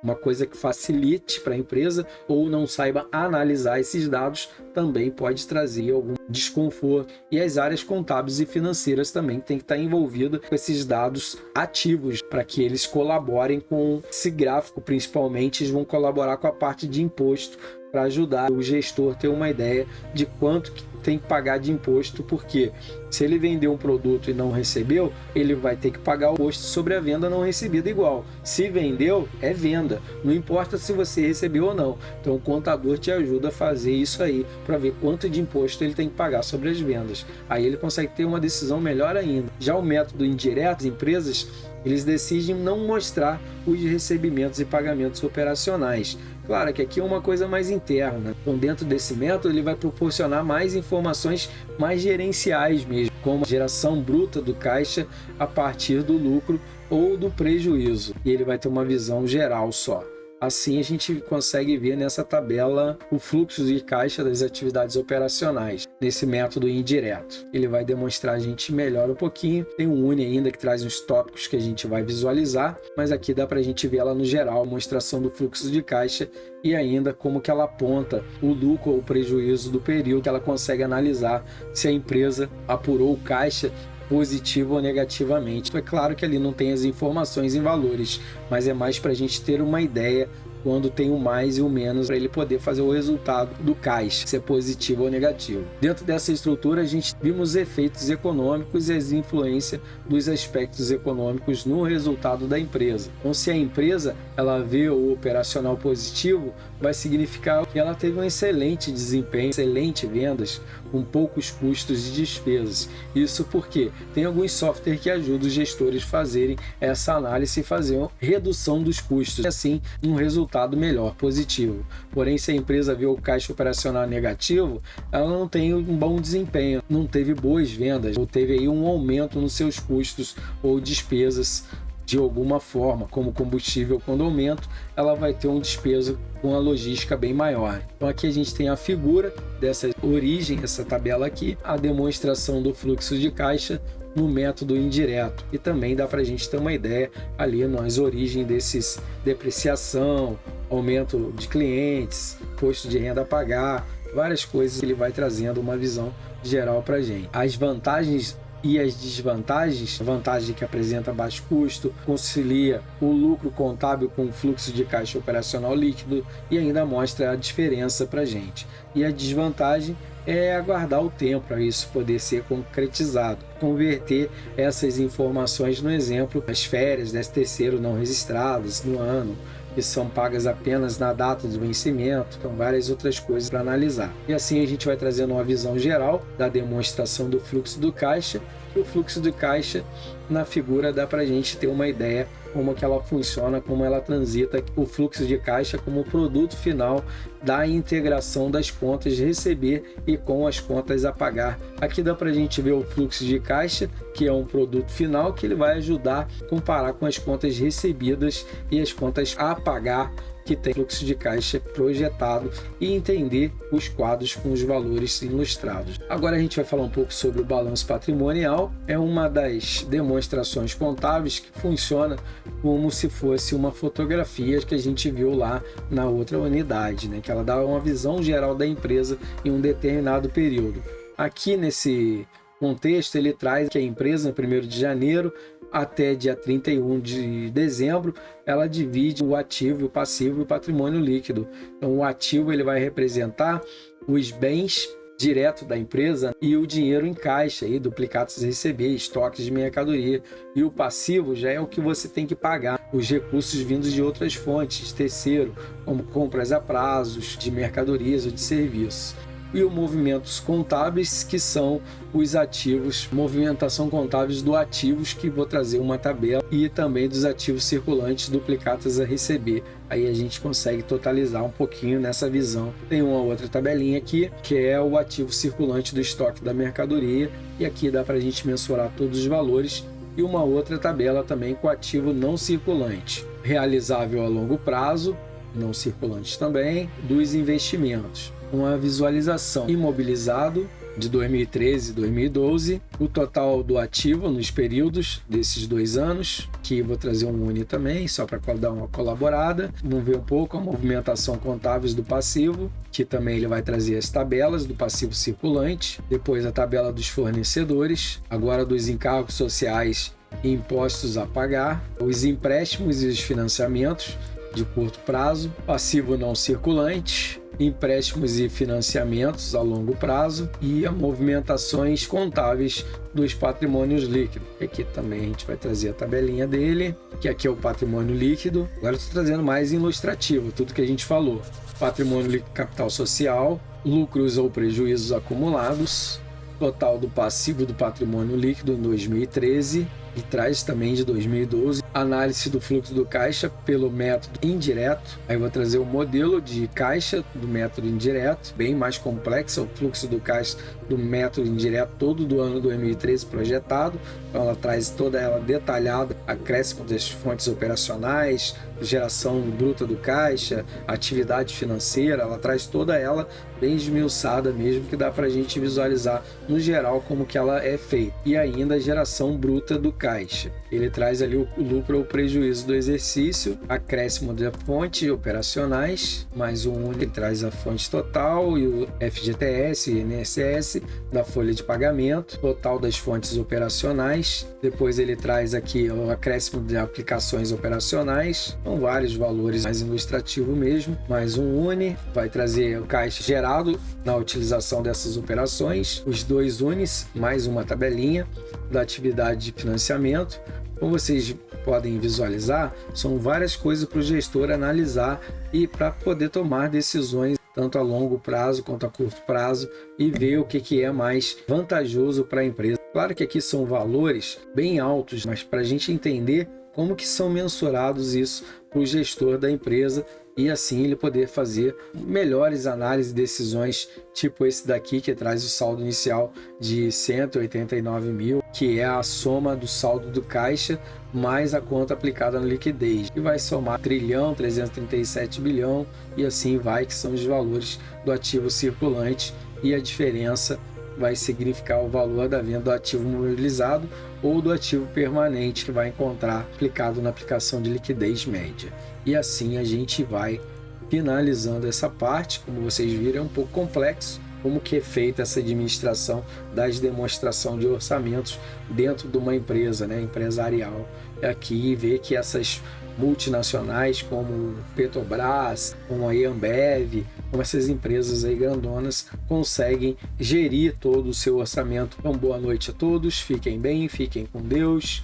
uma coisa que facilite para a empresa ou não saiba analisar esses dados também pode trazer algum desconforto. E as áreas contábeis e financeiras também têm que estar envolvidas com esses dados ativos para que eles colaborem com esse gráfico. Principalmente eles vão colaborar com a parte de imposto para ajudar o gestor a ter uma ideia de quanto que tem que pagar de imposto, porque se ele vendeu um produto e não recebeu, ele vai ter que pagar o imposto sobre a venda não recebida igual. Se vendeu, é venda, não importa se você recebeu ou não. Então o contador te ajuda a fazer isso aí, para ver quanto de imposto ele tem que pagar sobre as vendas. Aí ele consegue ter uma decisão melhor ainda. Já o método indireto, as empresas, eles decidem não mostrar os recebimentos e pagamentos operacionais. Claro que aqui é uma coisa mais interna. Então, dentro desse método, ele vai proporcionar mais informações mais gerenciais mesmo, como a geração bruta do caixa a partir do lucro ou do prejuízo. E ele vai ter uma visão geral só. Assim a gente consegue ver nessa tabela o fluxo de caixa das atividades operacionais, nesse método indireto. Ele vai demonstrar a gente melhor um pouquinho. Tem um UNI ainda que traz uns tópicos que a gente vai visualizar, mas aqui dá para a gente ver ela no geral, a demonstração do fluxo de caixa e ainda como que ela aponta o lucro ou o prejuízo do período, que ela consegue analisar se a empresa apurou o caixa positivo ou negativamente. É claro que ali não tem as informações em valores, mas é mais para a gente ter uma ideia quando tem o mais e o menos, para ele poder fazer o resultado do caixa, se é positivo ou negativo. Dentro dessa estrutura, a gente vimos os efeitos econômicos e as influências dos aspectos econômicos no resultado da empresa. Então, se a empresa ela vê o operacional positivo, vai significar que ela teve um excelente desempenho, excelente vendas, com poucos custos e despesas. Isso porque tem alguns softwares que ajudam os gestores a fazerem essa análise e fazer uma redução dos custos, e assim um resultado melhor, positivo. Porém, se a empresa vê o caixa operacional negativo, ela não tem um bom desempenho, não teve boas vendas, ou teve aí um aumento nos seus custos ou despesas de alguma forma, como combustível. Quando aumenta, ela vai ter um despesa com a logística bem maior. Então aqui a gente tem a figura dessa origem, essa tabela aqui, a demonstração do fluxo de caixa no método indireto, e também dá para a gente ter uma ideia ali nas origens desses depreciação, aumento de clientes, custo de renda a pagar, várias coisas que ele vai trazendo uma visão geral para a gente. As vantagens e as desvantagens, a vantagem que apresenta baixo custo, concilia o lucro contábil com o fluxo de caixa operacional líquido e ainda mostra a diferença para a gente. E a desvantagem é aguardar o tempo para isso poder ser concretizado, converter essas informações no exemplo, as férias, 13º não registradas no ano, que são pagas apenas na data de vencimento, então várias outras coisas para analisar. E assim a gente vai trazendo uma visão geral da demonstração do fluxo do caixa, e o fluxo do caixa na figura dá para a gente ter uma ideia como que ela funciona, como ela transita o fluxo de caixa como produto final da integração das contas de receber e com as contas a pagar. Aqui dá para a gente ver o fluxo de caixa, que é um produto final que ele vai ajudar a comparar com as contas recebidas e as contas a pagar, que tem fluxo de caixa projetado, e entender os quadros com os valores ilustrados. Agora a gente vai falar um pouco sobre o balanço patrimonial. É uma das demonstrações contábeis que funciona como se fosse uma fotografia que a gente viu lá na outra unidade, né? Que ela dá uma visão geral da empresa em um determinado período. Aqui nesse contexto ele traz que a empresa, no 1º de janeiro até dia 31 de dezembro, ela divide o ativo, o passivo e o patrimônio líquido. Então o ativo ele vai representar os bens direto da empresa e o dinheiro em caixa, aí, duplicados a receber, estoques de mercadoria. E o passivo já é o que você tem que pagar, os recursos vindos de outras fontes, terceiro, como compras a prazos de mercadorias ou de serviços. E os movimentos contábeis, que são os ativos, movimentação contábeis dos ativos, que vou trazer uma tabela, e também dos ativos circulantes duplicados a receber. Aí a gente consegue totalizar um pouquinho nessa visão. Tem uma outra tabelinha aqui, que é o ativo circulante do estoque da mercadoria, e aqui dá para a gente mensurar todos os valores, e uma outra tabela também com o ativo não circulante, realizável a longo prazo, não circulante também, dos investimentos. Uma visualização imobilizado de 2013 e 2012, o total do ativo nos períodos desses 2 anos, que vou trazer um UNI também, só para dar uma colaborada. Vamos ver um pouco a movimentação contábeis do passivo, que também ele vai trazer as tabelas do passivo circulante, depois a tabela dos fornecedores, agora dos encargos sociais e impostos a pagar, os empréstimos e os financiamentos de curto prazo, passivo não circulante, empréstimos e financiamentos a longo prazo e as movimentações contábeis dos patrimônios líquidos. Aqui também a gente vai trazer a tabelinha dele, que aqui é o patrimônio líquido. Agora eu estou trazendo mais ilustrativo, tudo que a gente falou. Patrimônio líquido, capital social, lucros ou prejuízos acumulados, total do passivo do patrimônio líquido em 2013, e traz também de 2012, análise do fluxo do caixa pelo método indireto. Aí vou trazer o modelo de caixa do método indireto, bem mais complexo, o fluxo do caixa do método indireto todo do ano 2013 projetado. Então ela traz toda ela detalhada, acréscimo das fontes operacionais, geração bruta do caixa, atividade financeira, ela traz toda ela bem esmiuçada mesmo, que dá para a gente visualizar no geral como que ela é feita. E ainda a geração bruta do caixa. Ele traz ali o lucro ou prejuízo do exercício, acréscimo da fonte operacionais, mais um, ele traz a fonte total e o FGTS e INSS da folha de pagamento, total das fontes operacionais. Depois ele traz aqui o acréscimo de aplicações operacionais, são vários valores, mais ilustrativo mesmo, mais um UNI, vai trazer o caixa gerado na utilização dessas operações, os 2 UNIs, mais uma tabelinha da atividade de financiamento. Como vocês podem visualizar, são várias coisas para o gestor analisar e para poder tomar decisões tanto a longo prazo quanto a curto prazo, e ver o que é mais vantajoso para a empresa. Claro que aqui são valores bem altos, mas para a gente entender como que são mensurados isso para o gestor da empresa e assim ele poder fazer melhores análises e decisões, tipo esse daqui que traz o saldo inicial de 189 mil, que é a soma do saldo do caixa mais a conta aplicada na liquidez, e vai somar 1 trilhão 337 bilhão e assim vai, que são os valores do ativo circulante, e a diferença vai significar o valor da venda do ativo mobilizado ou do ativo permanente, que vai encontrar aplicado na aplicação de liquidez média. E assim a gente vai finalizando essa parte. Como vocês viram, é um pouco complexo como que é feita essa administração das demonstração de orçamentos dentro de uma empresa, né, empresarial. Aqui ver que essas multinacionais como Petrobras, como a Ambev, como essas empresas aí grandonas, conseguem gerir todo o seu orçamento. Então, boa noite a todos, fiquem bem, fiquem com Deus,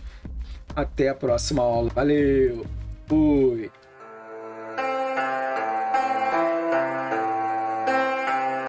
até a próxima aula. Valeu, fui!